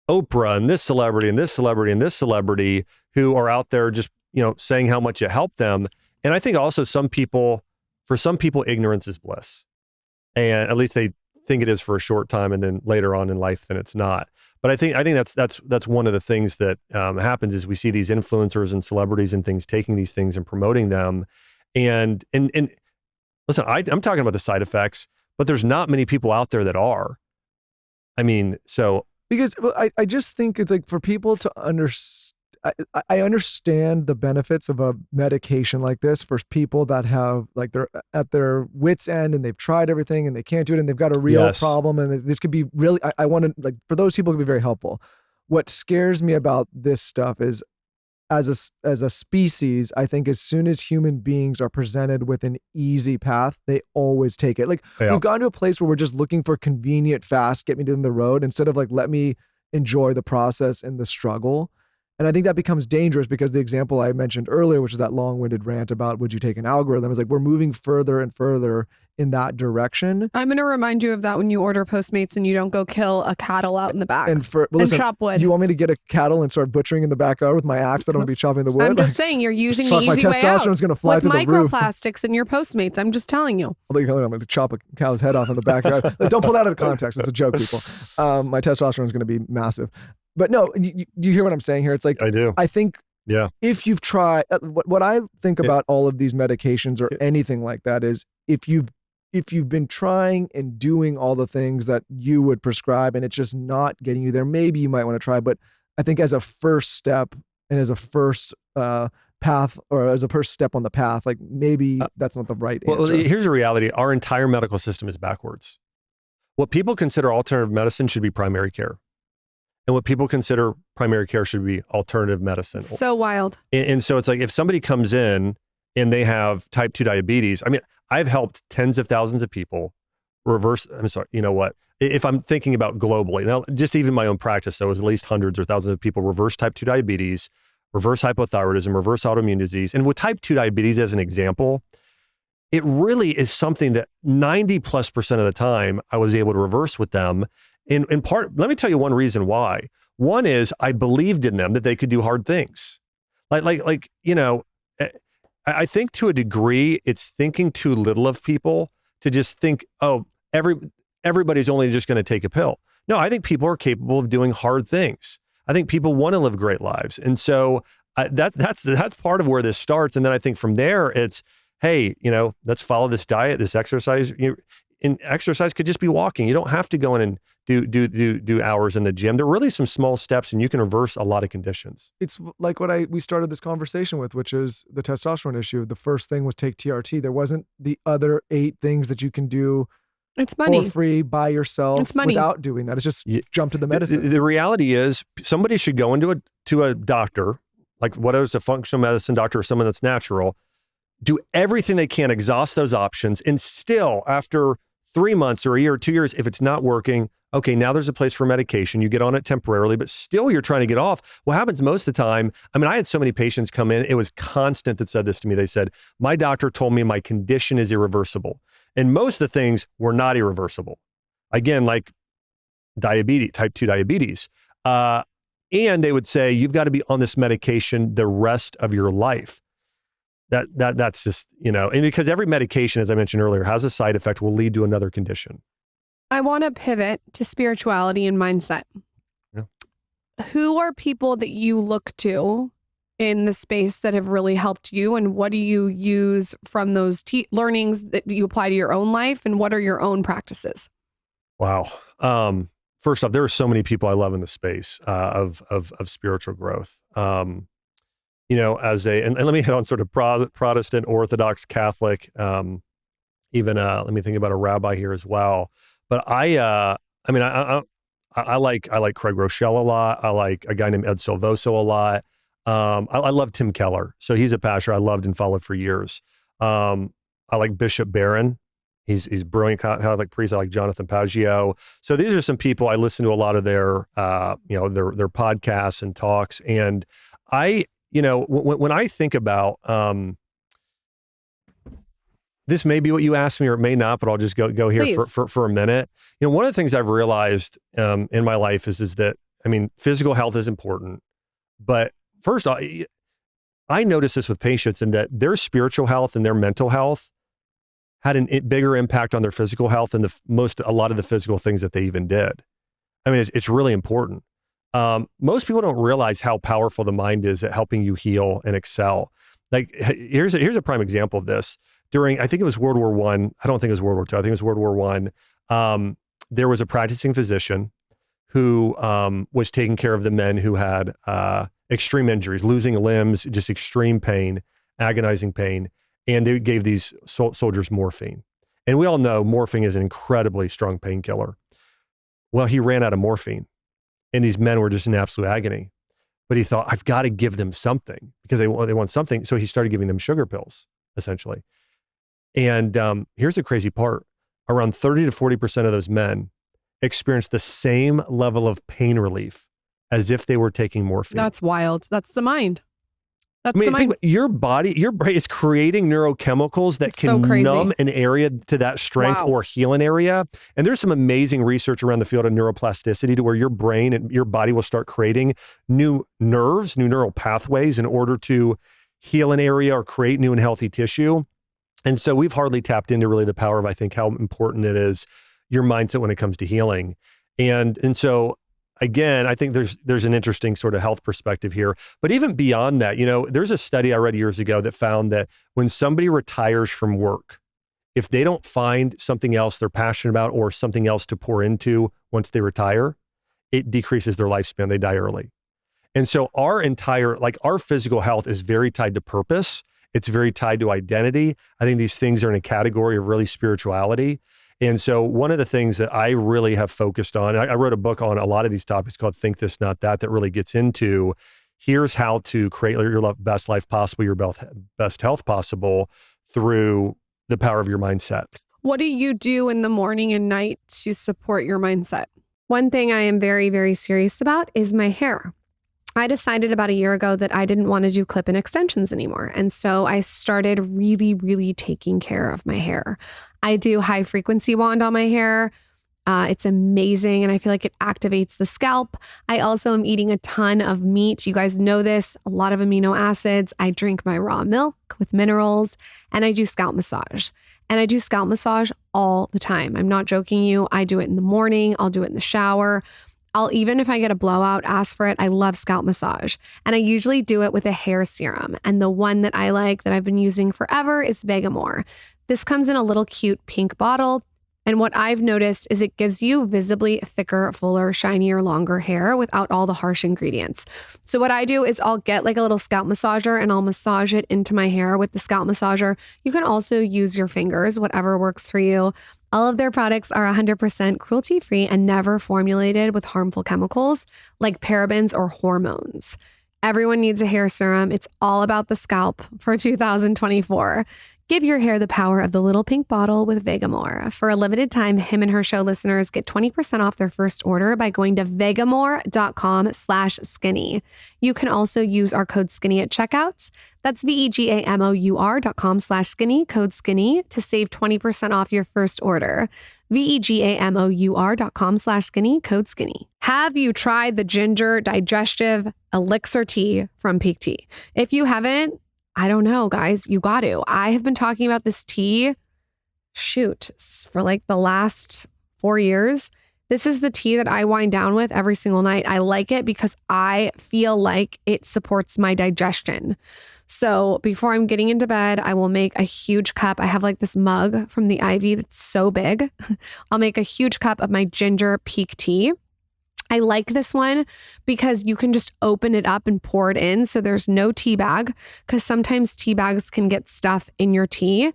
Oprah and this celebrity and this celebrity and this celebrity who are out there just, saying how much it helped them. And I think also for some people, ignorance is bliss. And at least they think it is for a short time, and then later on in life, then it's not. But I think that's one of the things that happens is we see these influencers and celebrities and things taking these things and promoting them. And listen, I'm talking about the side effects, but there's not many people out there that are. I mean, so. Because I just think it's like, for people to understand, I understand the benefits of a medication like this for people that have, like, they're at their wits' end and they've tried everything and they can't do it, and they've got a real problem, and this could be really, I want to, like, for those people, it could be very helpful. What scares me about this stuff is, as a species, I think as soon as human beings are presented with an easy path, they always take it. Like, we've gotten to a place where we're just looking for convenient, fast, get me down the road, instead of like, let me enjoy the process and the struggle. And I think that becomes dangerous because the example I mentioned earlier, which is that long-winded rant about would you take an algorithm, is like we're moving further and further in that direction. I'm going to remind you of that when you order Postmates and you don't go kill a cattle out in the back and listen, chop wood. You want me to get a cattle and start butchering in the backyard with my axe that I'm going to be chopping the wood? I'm just saying you're using the easy my way out. testosterone's going to fly with through the roof. Microplastics in your Postmates. I'm just telling you. I'm going to chop a cow's head off in the backyard. Like, don't pull that out of context. It's a joke, people. My testosterone is going to be massive. But no, you hear what I'm saying here? It's like, I do. I think if you've tried, what I think about all of these medications or anything like that is if you've been trying and doing all the things that you would prescribe and it's just not getting you there, maybe you might want to try. But I think as a first step and as a first path or as a first step on the path, like maybe that's not the right answer. Well, here's the reality. Our entire medical system is backwards. What people consider alternative medicine should be primary care. And what people consider primary care should be alternative medicine. So wild. And so it's like if somebody comes in and they have type 2 diabetes, I mean, I've helped tens of thousands of people reverse. I'm sorry, you know what? If I'm thinking about globally, now just even my own practice, so it was at least hundreds or thousands of people reverse type 2 diabetes, reverse hypothyroidism, reverse autoimmune disease. And with type 2 diabetes as an example, it really is something that 90+% of the time I was able to reverse with them. In part, let me tell you one reason why. One is I believed in them that they could do hard things. Like you know, I think to a degree, it's thinking too little of people to just think, oh, everybody's only just going to take a pill. No, I think people are capable of doing hard things. I think people want to live great lives. And so that's part of where this starts. And then I think from there, it's, hey, you know, let's follow this diet, this exercise. And exercise could just be walking. You don't have to go in and do hours in the gym. There are really some small steps and you can reverse a lot of conditions. It's like what we started this conversation with, which is the testosterone issue. The first thing was take TRT. There wasn't the other 8 things that you can do for free by yourself without doing that. It's just jump to the medicine. The reality is somebody should go into a doctor, like whether it's a functional medicine doctor or someone that's natural, do everything they can, exhaust those options, and still after 3 months or a year or 2 years, if it's not working, okay, now there's a place for medication. You get on it temporarily, but still you're trying to get off. What happens most of the time, I mean, I had so many patients come in, it was constant that said this to me. They said, my doctor told me my condition is irreversible. And most of the things were not irreversible. Again, like diabetes, type 2 diabetes. And they would say, you've got to be on this medication the rest of your life. That's just, you know, and because every medication, as I mentioned earlier, has a side effect, will lead to another condition. I want to pivot to spirituality and mindset. Yeah. Who are people that you look to in the space that have really helped you? And what do you use from those learnings that you apply to your own life? And what are your own practices? Wow. First off, there are so many people I love in the space of spiritual growth. You know, and let me hit on sort of Protestant, Orthodox, Catholic, even let me think about a rabbi here as well. But I like Craig Rochelle a lot. I like a guy named Ed Silvoso a lot. I love Tim Keller. So he's a pastor I loved and followed for years. I like Bishop Barron. He's brilliant Catholic priest. I like Jonathan Pageau. So these are some people I listen to a lot of their their podcasts and talks. And when I think about this may be what you asked me or it may not, but I'll just go here for a minute. You know, one of the things I've realized in my life is that, I mean, physical health is important, but first, I notice this with patients in that their spiritual health and their mental health had a bigger impact on their physical health than a lot of the physical things that they even did. I mean, it's really important. Most people don't realize how powerful the mind is at helping you heal and excel. Like here's a prime example of this. During, I think it was World War I. I don't think it was World War II. I think it was World War I. There was a practicing physician who was taking care of the men who had extreme injuries, losing limbs, just extreme pain, agonizing pain. And they gave these soldiers morphine. And we all know morphine is an incredibly strong painkiller. Well, he ran out of morphine. And these men were just in absolute agony. But he thought, I've got to give them something because they want something. So he started giving them sugar pills, essentially. And here's the crazy part. Around 30 to 40% of those men experienced the same level of pain relief as if they were taking morphine. That's wild. That's the mind. I mean, think about your body, your brain is creating neurochemicals that can numb an area to that strength or heal an area. And there's some amazing research around the field of neuroplasticity to where your brain and your body will start creating new nerves, new neural pathways in order to heal an area or create new and healthy tissue. And so we've hardly tapped into really the power of, I think, how important it is, your mindset when it comes to healing. And so again, I think there's an interesting sort of health perspective here. But even beyond that, there's a study I read years ago that found that when somebody retires from work, if they don't find something else they're passionate about or something else to pour into once they retire, it decreases their lifespan. They die early. And so our physical health is very tied to purpose. It's very tied to identity. I think these things are in a category of really spirituality. And so one of the things that I really have focused on, I wrote a book on a lot of these topics called Think This, Not That really gets into here's how to create your best life possible, your best health possible through the power of your mindset. What do you do in the morning and night to support your mindset? One thing I am very, very serious about is my hair. I decided about a year ago that I didn't want to do clip-in extensions anymore. And so I started really, really taking care of my hair. I do high frequency wand on my hair. It's amazing. And I feel like it activates the scalp. I also am eating a ton of meat. You guys know this, a lot of amino acids. I drink my raw milk with minerals and I do scalp massage. And I do scalp massage all the time. I'm not joking you. I do it in the morning. I'll do it in the shower. I'll even, if I get a blowout, ask for it. I love scalp massage. And I usually do it with a hair serum. And the one that I like that I've been using forever is Vegamore. This comes in a little cute pink bottle. And what I've noticed is it gives you visibly thicker, fuller, shinier, longer hair without all the harsh ingredients. So what I do is I'll get like a little scalp massager and I'll massage it into my hair with the scalp massager. You can also use your fingers, whatever works for you. All of their products are 100% cruelty-free and never formulated with harmful chemicals like parabens or hormones. Everyone needs a hair serum. It's all about the scalp for 2024. Give your hair the power of the little pink bottle with Vegamore. For a limited time, Him and Her Show listeners get 20% off their first order by going to vegamore.com/skinny. You can also use our code skinny at checkout. That's vegamour.com/skinny, code skinny to save 20% off your first order. vegamour.com/skinny, code skinny. Have you tried the ginger digestive elixir tea from Peak Tea? If you haven't, I don't know, guys, you got to. I have been talking about this tea, for like the last 4 years. This is the tea that I wind down with every single night. I like it because I feel like it supports my digestion. So before I'm getting into bed, I will make a huge cup. I have like this mug from the Ivy that's so big. I'll make a huge cup of my ginger Peak tea. I like this one because you can just open it up and pour it in. So there's no tea bag because sometimes tea bags can get stuff in your tea.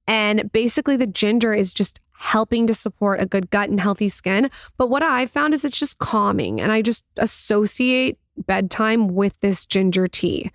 And basically the ginger is just helping to support a good gut and healthy skin. But what I've found is it's just calming. And I just associate bedtime with this ginger tea.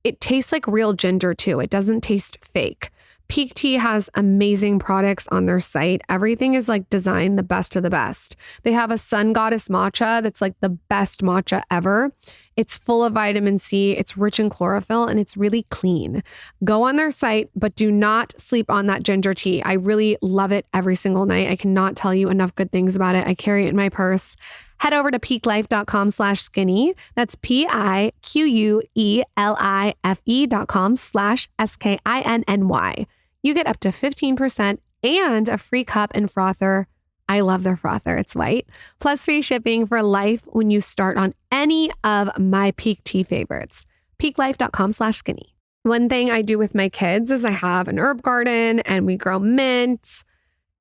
It tastes like real ginger too. It doesn't taste fake. Peak Tea has amazing products on their site. Everything is like designed the best of the best. They have a Sun Goddess matcha that's like the best matcha ever. It's full of vitamin C, it's rich in chlorophyll, and it's really clean. Go on their site, but do not sleep on that ginger tea. I really love it every single night. I cannot tell you enough good things about it. I carry it in my purse. Head over to peaklife.com/skinny. That's PIQUELIFE.com/SKINNY. You get up to 15% and a free cup and frother. I love their frother. It's white. Plus free shipping for life when you start on any of my Peak Tea favorites. Peaklife.com/skinny. One thing I do with my kids is I have an herb garden and we grow mint.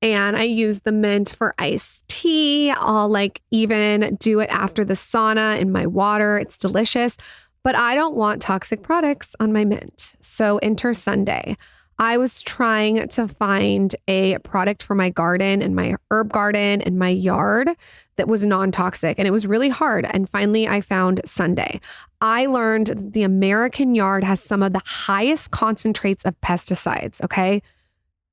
And I use the mint for iced tea. I'll like even do it after the sauna in my water. It's delicious. But I don't want toxic products on my mint. So enter Sunday. I was trying to find a product for my garden and my herb garden and my yard that was non-toxic. And it was really hard. And finally, I found Sunday. I learned that the American yard has some of the highest concentrates of pesticides, okay?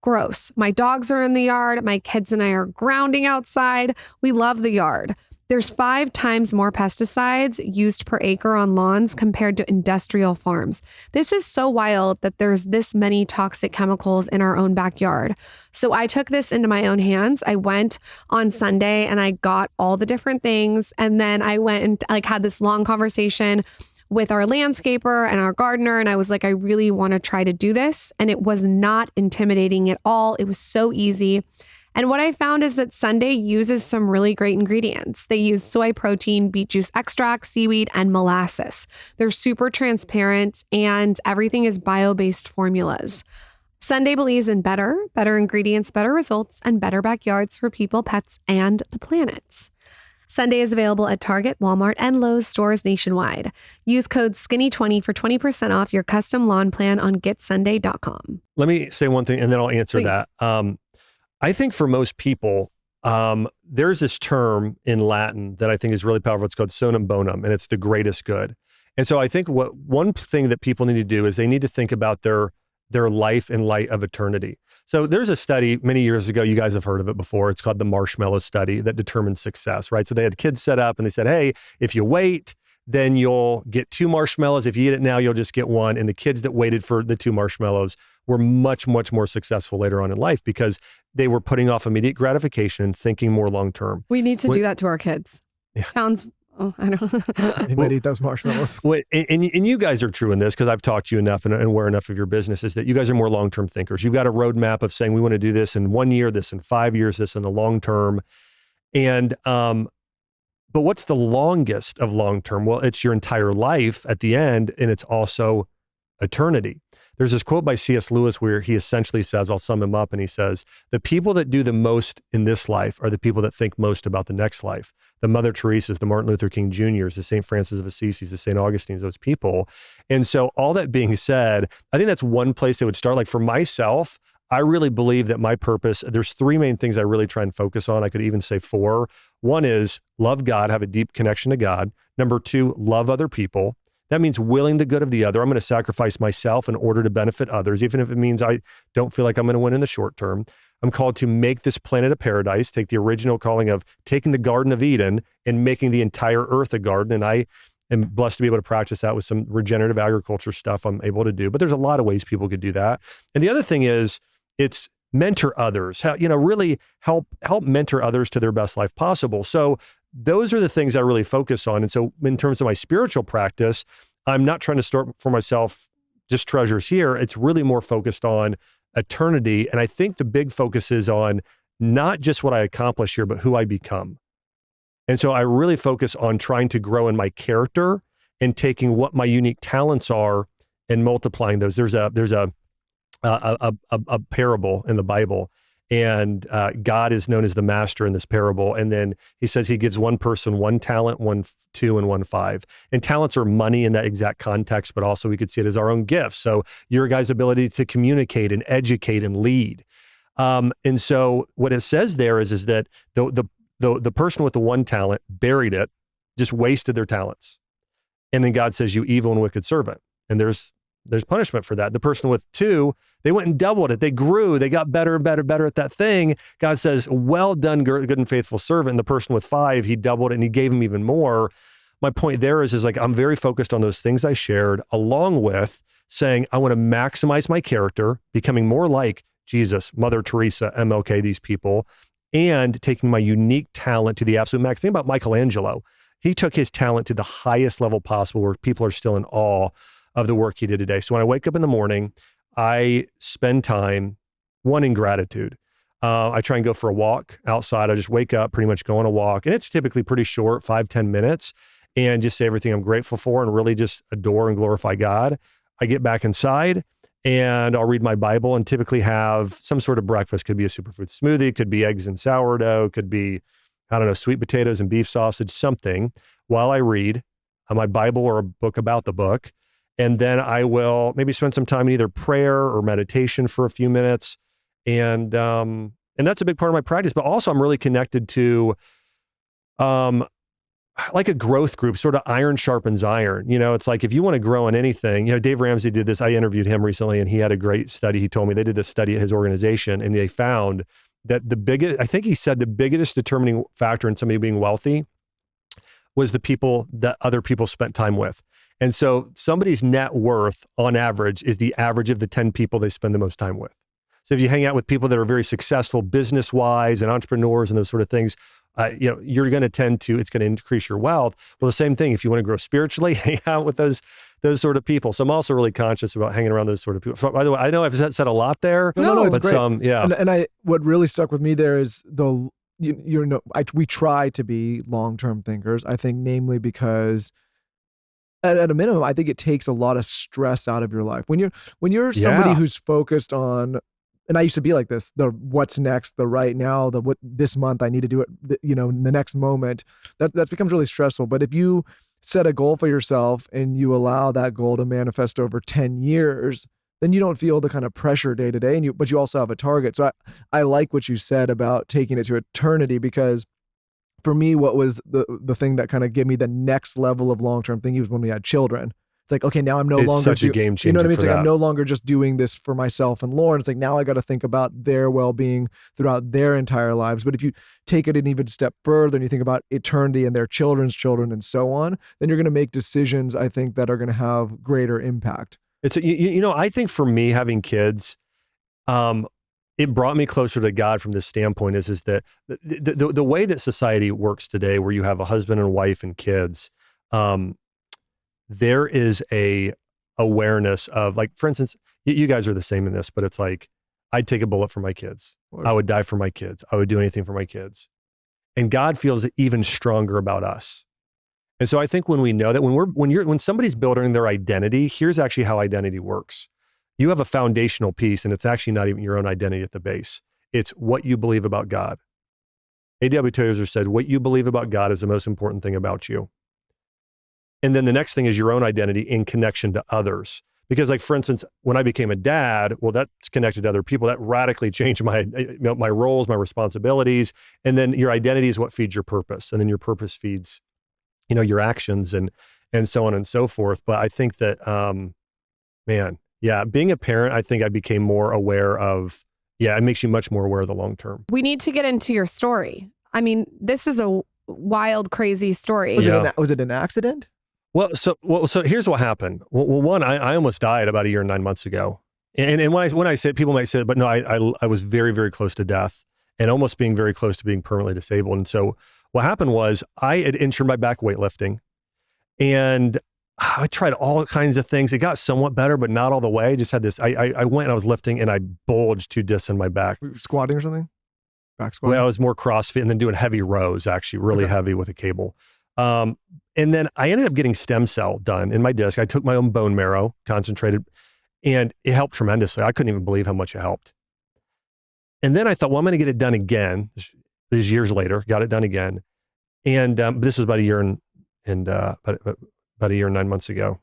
Gross. My dogs are in the yard. My kids and I are grounding outside. We love the yard. There's 5 times more pesticides used per acre on lawns compared to industrial farms. This is so wild that there's this many toxic chemicals in our own backyard. So I took this into my own hands. I went on Sunday and I got all the different things. And then I went and like had this long conversation with our landscaper and our gardener. And I was like, I really want to try to do this. And it was not intimidating at all. It was so easy. And what I found is that Sunday uses some really great ingredients. They use soy protein, beet juice extract, seaweed, and molasses. They're super transparent and everything is bio-based formulas. Sunday believes in better ingredients, better results, and better backyards for people, pets, and the planet. Sunday is available at Target, Walmart, and Lowe's stores nationwide. Use code SKINNY20 for 20% off your custom lawn plan on getsunday.com. Let me say one thing and then I'll answer Please. that. I think for most people, there's this term in Latin that I think is really powerful. It's called sonum bonum, and it's the greatest good. And so I think one thing that people need to do is they need to think about their life in light of eternity. So there's a study many years ago, you guys have heard of it before. It's called the marshmallow study that determines success, right? So they had kids set up and they said, hey, if you wait, then you'll get 2 marshmallows. If you eat it now, you'll just get 1. And the kids that waited for the 2 marshmallows were much, much more successful later on in life because they were putting off immediate gratification and thinking more long-term. We need to do that to our kids. Yeah. Sounds, I don't They might eat those marshmallows. And you guys are true in this because I've talked to you enough and aware enough of your business is that you guys are more long-term thinkers. You've got a roadmap of saying we want to do this in 1 year, this in 5 years, this in the long term. And, but what's the longest of long-term? Well, it's your entire life at the end, and it's also eternity. There's this quote by C.S. Lewis where he essentially says, I'll sum him up, and he says, the people that do the most in this life are the people that think most about the next life. The Mother Teresa's, the Martin Luther King Jr.'s, the St. Francis of Assisi's, the St. Augustine's, those people. And so all that being said, I think that's one place that would start. Like for myself, I really believe that my purpose, there's 3 main things I really try and focus on. I could even say 4. One is love God, have a deep connection to God. Number 2, love other people. That means willing the good of the other. I'm going to sacrifice myself in order to benefit others, even if it means I don't feel like I'm going to win in the short term. I'm called to make this planet a paradise, take the original calling of taking the Garden of Eden and making the entire earth a garden. And I am blessed to be able to practice that with some regenerative agriculture stuff I'm able to do. But there's a lot of ways people could do that. And the other thing is it's mentor others, really help mentor others to their best life possible. So those are the things I really focus on. And so in terms of my spiritual practice, I'm not trying to store for myself just treasures here. It's really more focused on eternity. And I think the big focus is on not just what I accomplish here, but who I become. And so I really focus on trying to grow in my character and taking what my unique talents are and multiplying those. There's a parable in the Bible, and God is known as the master in this parable. And then he says he gives one person 1 talent, 1 2, and 1 5. And talents are money in that exact context, but also we could see it as our own gifts. So your guys' ability to communicate and educate and lead. And so what it says there is that the person with the 1 talent buried it, just wasted their talents. And then God says, you evil and wicked servant. And there's punishment for that. The person with 2, they went and doubled it. They grew. They got better and better at that thing. God says, well done, good and faithful servant. And the person with 5, he doubled it and he gave him even more. My point there is like, I'm very focused on those things I shared, along with saying, I want to maximize my character, becoming more like Jesus, Mother Teresa, MLK, these people, and taking my unique talent to the absolute max. Think about Michelangelo. He took his talent to the highest level possible where people are still in awe of the work he did today. So when I wake up in the morning, I spend time, in gratitude. I try and go for a walk outside. I just wake up, pretty much go on a walk. And it's typically pretty short, 5-10 minutes, and just say everything I'm grateful for and really just adore and glorify God. I get back inside and I'll read my Bible and typically have some sort of breakfast. Could be a superfood smoothie, could be eggs and sourdough, could be, sweet potatoes and beef sausage, something, while I read my Bible or a book about the book. And then I will maybe spend some time in either prayer or meditation for a few minutes. And that's a big part of my practice. But also I'm really connected to like a growth group, sort of iron sharpens iron. It's like if you want to grow in anything, Dave Ramsey did this. I interviewed him recently and he had a great study. He told me they did this study at his organization and they found that the biggest determining factor in somebody being wealthy was the people that other people spent time with. And so somebody's net worth on average is the average of the 10 people they spend the most time with. So if you hang out with people that are very successful business-wise and entrepreneurs and those sort of things, you're going to it's going to increase your wealth. Well, the same thing, if you want to grow spiritually, hang out with those sort of people. So I'm also really conscious about hanging around those sort of people. So, by the way, I know I've said a lot there. No, it's but great. And what really stuck with me there is we try to be long-term thinkers. I think namely because at a minimum, I think it takes a lot of stress out of your life. When you're somebody who's focused on, and I used to be like this, the what's next, the right now, what this month I need to do it, in the next moment, that becomes really stressful. But if you set a goal for yourself and you allow that goal to manifest over 10 years, then you don't feel the kind of pressure day to day, but you also have a target. So I like what you said about taking it to eternity, because for me, what was the thing that kind of gave me the next level of long-term thinking was when we had children. It's like, okay, now I'm no longer such a game changer. You know what I mean? It's like I'm no longer just doing this for myself and Lauren. It's like now I got to think about their well-being throughout their entire lives. But if you take it an even step further and you think about eternity and their children's children and so on, then you're going to make decisions, I think, that are going to have greater impact. It's I think for me, having kids, it brought me closer to God from this standpoint. Is that the way that society works today, where you have a husband and wife and kids, there is a awareness of, like, for instance, you guys are the same in this, but it's like, I'd take a bullet for my kids. I would die for my kids. I would do anything for my kids. And God feels even stronger about us. And so I think when we know that, when somebody's building their identity, here's actually how identity works. You have a foundational piece, and it's actually not even your own identity at the base. It's what you believe about God. A.W. Tozer said, what you believe about God is the most important thing about you. And then the next thing is your own identity in connection to others. Because, like, for instance, when I became a dad, well, that's connected to other people. That radically changed my roles, my responsibilities. And then your identity is what feeds your purpose. And then your purpose feeds, your actions and so on and so forth. But I think that, being a parent, I think I became more aware of, it makes you much more aware of the long term. We need to get into your story. I mean, this is a wild, crazy story. Was it an accident? Well, so here's what happened. Well, one, I almost died about 1 year and 9 months ago. And when I say, people might say, but no, I was very, very close to death and almost being very close to being permanently disabled. And so what happened was I had injured my back weightlifting, and I tried all kinds of things. It got somewhat better, but not all the way. I just had this, I went and I was lifting and I bulged 2 discs in my back. Squatting or something? Back squatting? Well, I was more CrossFit and then doing heavy rows, actually, really heavy with a cable. And then I ended up getting stem cell done in my disc. I took my own bone marrow, concentrated, and it helped tremendously. I couldn't even believe how much it helped. And then I thought, well, I'm going to get it done again. These years later, got it done again. And this was about 1 year and about 1 year and 9 months ago.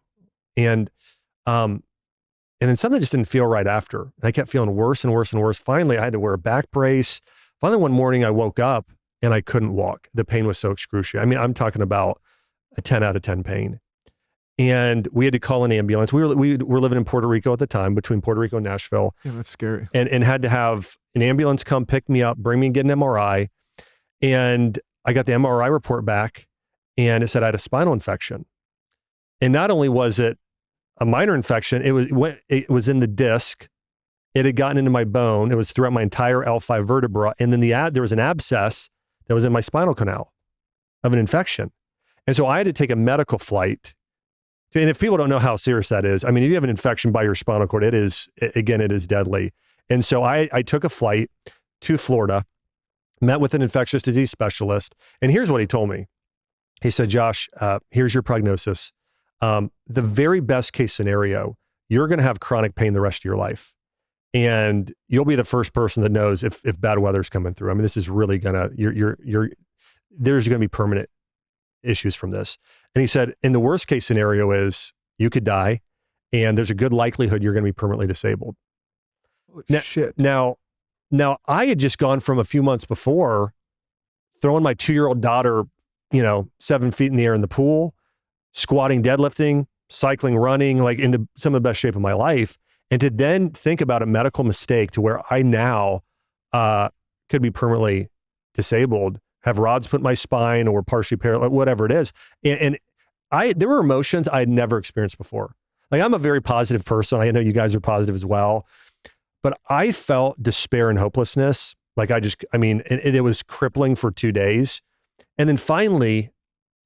And then something just didn't feel right after. And I kept feeling worse and worse and worse. Finally, I had to wear a back brace. Finally, one morning I woke up and I couldn't walk. The pain was so excruciating. I mean, I'm talking about a 10 out of 10 pain. And we had to call an ambulance. We were living in Puerto Rico at the time, between Puerto Rico and Nashville. Yeah, that's scary. And had to have an ambulance come pick me up, bring me and get an MRI. And I got the MRI report back and it said I had a spinal infection. And not only was it a minor infection, it was in the disc. It had gotten into my bone. It was throughout my entire L5 vertebra. And then there was an abscess that was in my spinal canal of an infection. And so I had to take a medical flight. And if people don't know how serious that is, I mean, if you have an infection by your spinal cord, it is deadly. And so I took a flight to Florida, met with an infectious disease specialist. And here's what he told me. He said, Josh, here's your prognosis. The very best case scenario, you're going to have chronic pain the rest of your life. And you'll be the first person that knows if bad weather's coming through. I mean, this is really there's going to be permanent issues from this. And he said, in the worst case scenario is you could die and there's a good likelihood you're going to be permanently disabled. Shit. Now I had just gone from a few months before throwing my 2-year-old daughter, 7 feet in the air in the pool, squatting, deadlifting, cycling, running, like into some of the best shape of my life. And to then think about a medical mistake to where I now could be permanently disabled. have rods put in my spine or partially paralyzed, whatever it is. And there were emotions I had never experienced before. Like, I'm a very positive person. I know you guys are positive as well, but I felt despair and hopelessness. Like, it was crippling for 2 days. And then finally,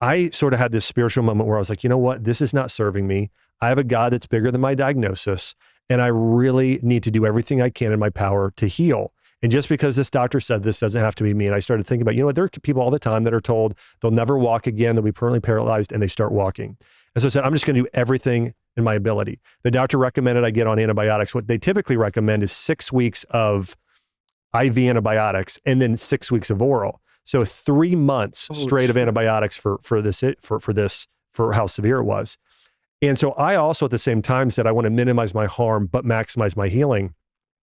I sort of had this spiritual moment where I was like, you know what? This is not serving me. I have a God that's bigger than my diagnosis, and I really need to do everything I can in my power to heal. And just because this doctor said this doesn't have to be me. And I started thinking about, you know what? There are people all the time that are told they'll never walk again, they'll be permanently paralyzed, and they start walking. And so I said, I'm just going to do everything in my ability. The doctor recommended I get on antibiotics. What they typically recommend is 6 weeks of IV antibiotics and then 6 weeks of oral. So 3 months straight of antibiotics for how severe it was. And so I also at the same time said, I want to minimize my harm, but maximize my healing.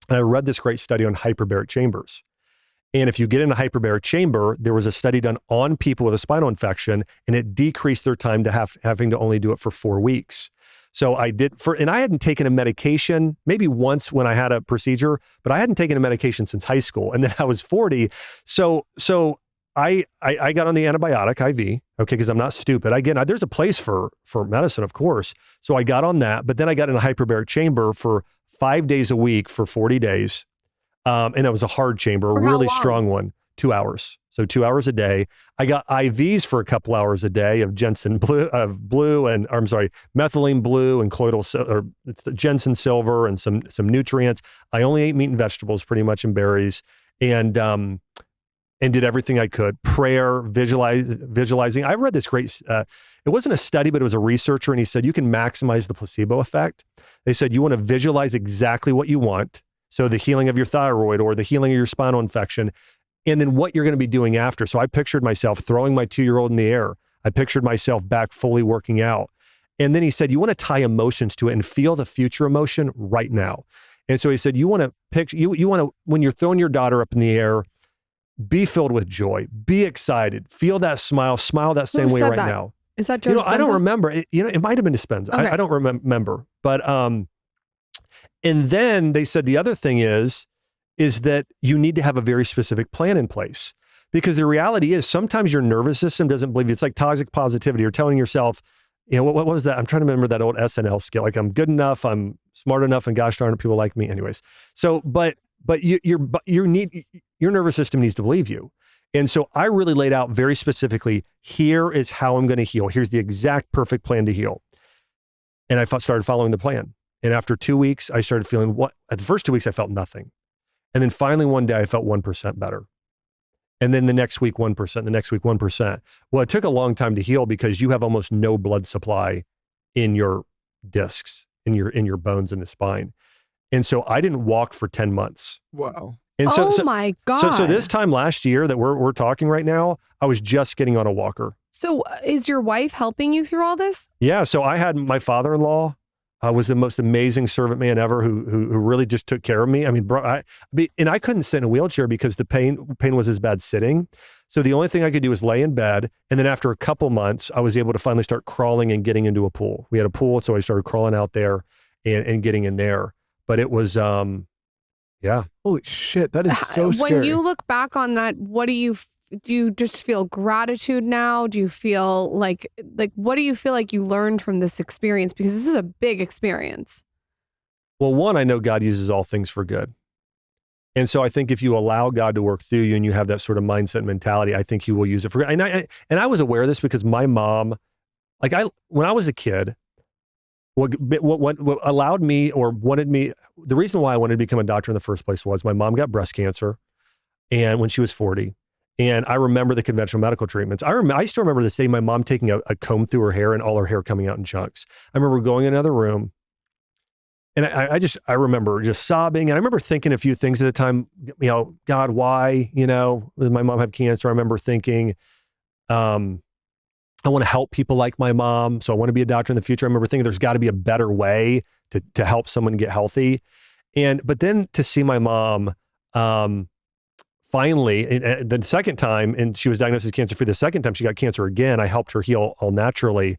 And I read this great study on hyperbaric chambers. And if you get in a hyperbaric chamber, there was a study done on people with a spinal infection, and it decreased their time to having to only do it for 4 weeks. So I did and I hadn't taken a medication, maybe once when I had a procedure, but I hadn't taken a medication since high school. And then I was 40. So I got on the antibiotic IV, okay, because I'm not stupid. Again, there's a place for medicine, of course. So I got on that, but then I got in a hyperbaric chamber for 5 days a week for 40 days. And it was a hard chamber, a really strong one, 2 hours. So 2 hours a day. I got IVs for a couple hours a day of methylene blue and colloidal, or it's the Jensen silver and some nutrients. I only ate meat and vegetables pretty much and berries, and did everything I could. Prayer, visualizing. I read this great, it wasn't a study, but it was a researcher, and he said, you can maximize the placebo effect. They said, you want to visualize exactly what you want. So the healing of your thyroid or the healing of your spinal infection, and then what you're going to be doing after. So I pictured myself throwing my 2-year-old in the air. I pictured myself back fully working out. And then he said, you want to tie emotions to it and feel the future emotion right now. And so he said, you want to when you're throwing your daughter up in the air, be filled with joy, be excited, feel that smile that same way right now. Is that Joe Dispenza? I don't remember. It might have been Dispenza. Okay. I don't remember. But, and then they said the other thing is that you need to have a very specific plan in place, because the reality is sometimes your nervous system doesn't believe you. It's like toxic positivity or telling yourself, what was that? I'm trying to remember that old SNL skit. Like, I'm good enough, I'm smart enough, and gosh darn it, people like me anyways. So, but your nervous system needs to believe you. And so I really laid out very specifically, here is how I'm going to heal. Here's the exact perfect plan to heal. And I started following the plan. And after 2 weeks, I started feeling at the first 2 weeks, I felt nothing. And then finally one day I felt 1% better. And then the next week, 1%, the next week, 1%. Well, it took a long time to heal because you have almost no blood supply in your discs, in your bones in the spine. And so I didn't walk for 10 months. Wow. And my God. So this time last year that we're talking right now, I was just getting on a walker. So is your wife helping you through all this? Yeah. So I had my father-in-law was the most amazing servant man ever who really just took care of me. I mean, and I couldn't sit in a wheelchair because the pain was as bad sitting. So the only thing I could do was lay in bed. And then after a couple months, I was able to finally start crawling and getting into a pool. We had a pool. So I started crawling out there and getting in there. But it was, yeah. Holy shit. That is so scary. When you look back on that, what do you just feel gratitude now? Do you feel like what do you feel like you learned from this experience? Because this is a big experience. Well, one, I know God uses all things for good. And so I think if you allow God to work through you and you have that sort of mindset and mentality, I think he will use it for good. And I was aware of this because my mom, when I was a kid, what allowed me or wanted me, the reason why I wanted to become a doctor in the first place was my mom got breast cancer, and when she was 40, and I remember the conventional medical treatments. I still remember the day my mom taking a comb through her hair and all her hair coming out in chunks. I remember going in another room, and I remember just sobbing, and I remember thinking a few things at the time. God, why? Did my mom have cancer? I remember thinking, I want to help people like my mom, so I want to be a doctor in the future. I remember thinking there's got to be a better way to help someone get healthy. But then to see my mom finally, the second time, and she was diagnosed as cancer-free. The second time she got cancer again, I helped her heal all naturally.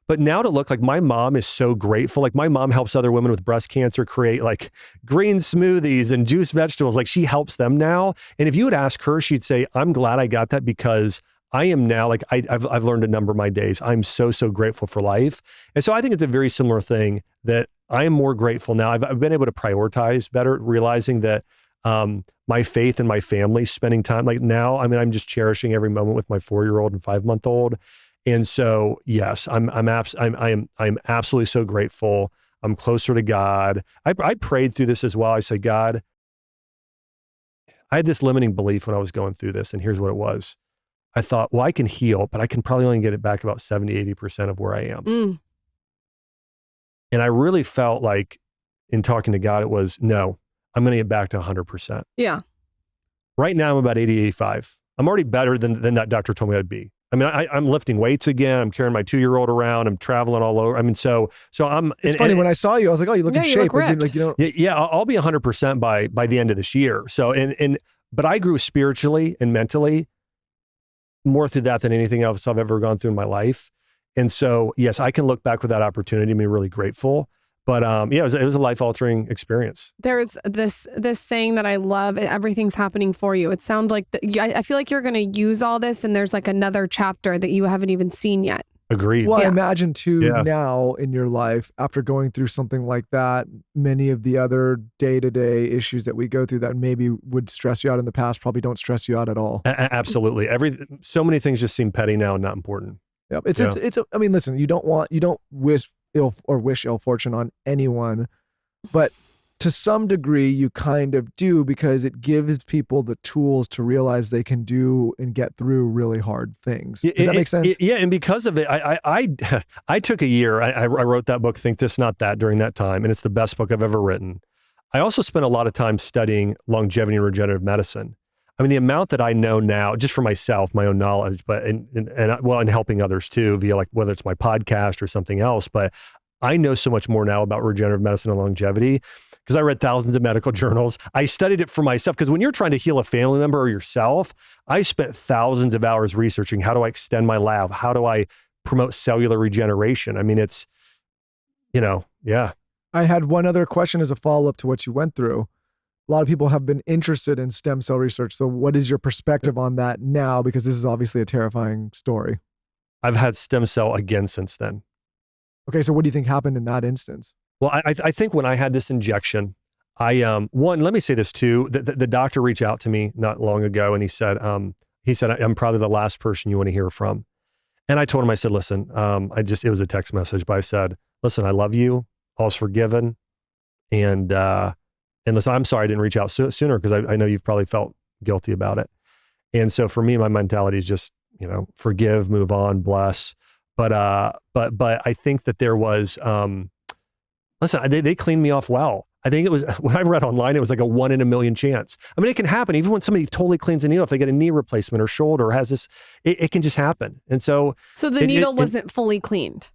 But now to look like my mom is so grateful. Like my mom helps other women with breast cancer create like green smoothies and juice vegetables. Like she helps them now. And if you would ask her, she'd say, I'm glad I got that because I am now like, I've learned to number my days. I'm so grateful for life. And so I think it's a very similar thing that I am more grateful now. I've been able to prioritize better, realizing that my faith and my family, spending time like now, I mean, I'm just cherishing every moment with my 4-year-old and 5-month-old. And so, yes, I'm absolutely so grateful. I'm closer to God. I prayed through this as well. I said, God, I had this limiting belief when I was going through this, and here's what it was. I thought, well, I can heal, but I can probably only get it back about 70-80% of where I am. Mm. And I really felt like in talking to God, it was, no, I'm going to get back to 100%. Yeah. Right now, I'm about 80-85. I'm already better than that doctor told me I'd be. I mean, I'm lifting weights again. I'm carrying my 2-year-old around. I'm traveling all over. I mean, so I'm. It's funny when I saw you, I was like, oh, you look in shape. Like, you know. Yeah, I'll be 100% by the end of this year. So but I grew spiritually and mentally more through that than anything else I've ever gone through in my life. And so, yes, I can look back with that opportunity and be really grateful. But yeah, it was a life-altering experience. There's this saying that I love, everything's happening for you. It sounds like, I feel like you're going to use all this and there's like another chapter that you haven't even seen yet. Agreed. Well, I imagine too now in your life, after going through something like that, many of the other day-to-day issues that we go through that maybe would stress you out in the past probably don't stress you out at all. Absolutely. So many things just seem petty now and not important. Yep. I mean, listen, you don't wish ill fortune on anyone, but to some degree you kind of do, because it gives people the tools to realize they can do and get through really hard things. Does that make sense? Yeah. And because of it, I took a year. I wrote that book, Think This, Not That, during that time. And it's the best book I've ever written. I also spent a lot of time studying longevity and regenerative medicine. I mean, the amount that I know now, just for myself, my own knowledge, but and helping others too, via like whether it's my podcast or something else. But I know so much more now about regenerative medicine and longevity because I read thousands of medical journals. I studied it for myself because when you're trying to heal a family member or yourself, I spent thousands of hours researching how do I extend my lab? How do I promote cellular regeneration? I mean, it's, yeah. I had one other question as a follow-up to what you went through. A lot of people have been interested in stem cell research. So what is your perspective on that now? Because this is obviously a terrifying story. I've had stem cell again since then. Okay. So what do you think happened in that instance? Well, I think when I had this injection, let me say this too, the doctor reached out to me not long ago and he said, I'm probably the last person you want to hear from. And I told him, I said, listen, it was a text message, but I said, listen, I love you. All's forgiven. And listen, I'm sorry I didn't reach out sooner because I know you've probably felt guilty about it. And so for me, my mentality is just, forgive, move on, bless. But I think that there was, listen, they cleaned me off well. I think it was, when I read online, it was like a 1 in a million chance. I mean, it can happen even when somebody totally cleans a needle. If they get a knee replacement or shoulder or has this, it can just happen. And so the needle wasn't fully cleaned.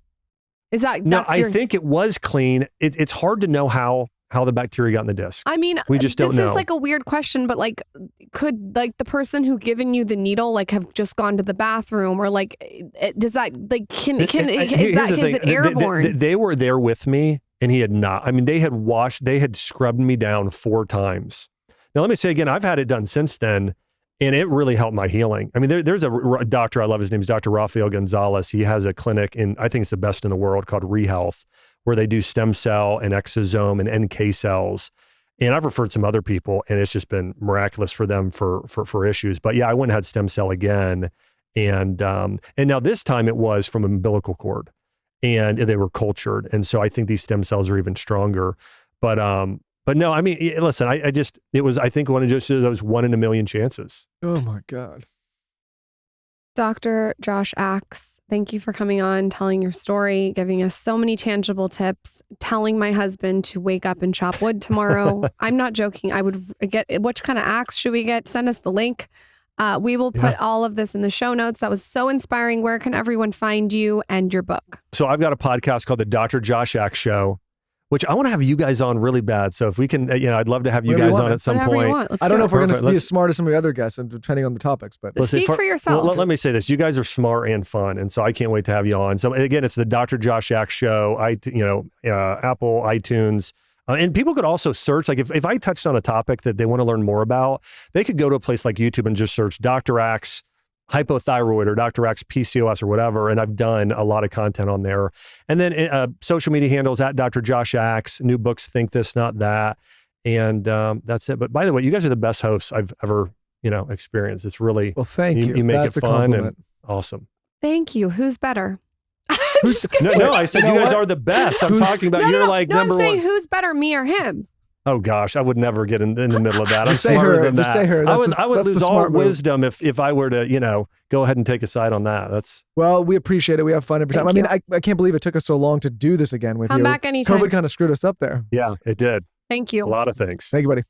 Is that, no, I think it was clean. It's hard to know how the bacteria got in the disc. I mean, we just don't know. This is like a weird question, but like, could like the person who given you the needle like have just gone to the bathroom or like, does that like is it airborne? They were there with me and he had not. I mean, they had scrubbed me down 4 times. Now let me say again, I've had it done since then, and it really helped my healing. I mean, there's a doctor I love. His name is Dr. Rafael Gonzalez. He has a clinic I think it's the best in the world, called ReHealth, where they do stem cell and exosome and NK cells. And I've referred some other people, and it's just been miraculous for them for issues. But yeah, I went and had stem cell again. And now this time it was from an umbilical cord, and they were cultured. And so I think these stem cells are even stronger. But no, I mean, listen, I think one of just those 1 in a million chances. Oh my God. Dr. Josh Axe, thank you for coming on, telling your story, giving us so many tangible tips, telling my husband to wake up and chop wood tomorrow. I'm not joking. I would get, which kind of axe should we get? Send us the link. We will put all of this in the show notes. That was so inspiring. Where can everyone find you and your book? So I've got a podcast called The Dr. Josh Axe Show, which I want to have you guys on really bad. So if we can, I'd love to have you guys on at some point. I don't know if we're going to be as smart as some of the other guests, depending on the topics. But speak for yourself. Let me say this: you guys are smart and fun, and so I can't wait to have you on. So again, it's the Dr. Josh Axe Show. Apple, iTunes. And people could also search, like if I touched on a topic that they want to learn more about, they could go to a place like YouTube and just search Dr. Axe hypothyroid or Dr. Axe PCOS or whatever. And I've done a lot of content on there. And then social media handles at Dr. Josh Axe, new books, Think This, Not That. And that's it. But by the way, you guys are the best hosts I've ever, experienced. It's really, well, thank you. You make That's it fun and awesome. Thank you. Who's better? No, I said you guys are the best. I'm talking about number I'm saying one. Who's better, me or him? Oh gosh, I would never get in the middle of that. I'm say smarter her, than just that. say her. I would lose all wisdom if I were to, go ahead and take a side on that. Well, we appreciate it. We have fun every time. Thank I can't believe it took us so long to do this again with you. Come back anytime. COVID kind of screwed us up there. Yeah, it did. Thank you. A lot of things. Thank you, buddy.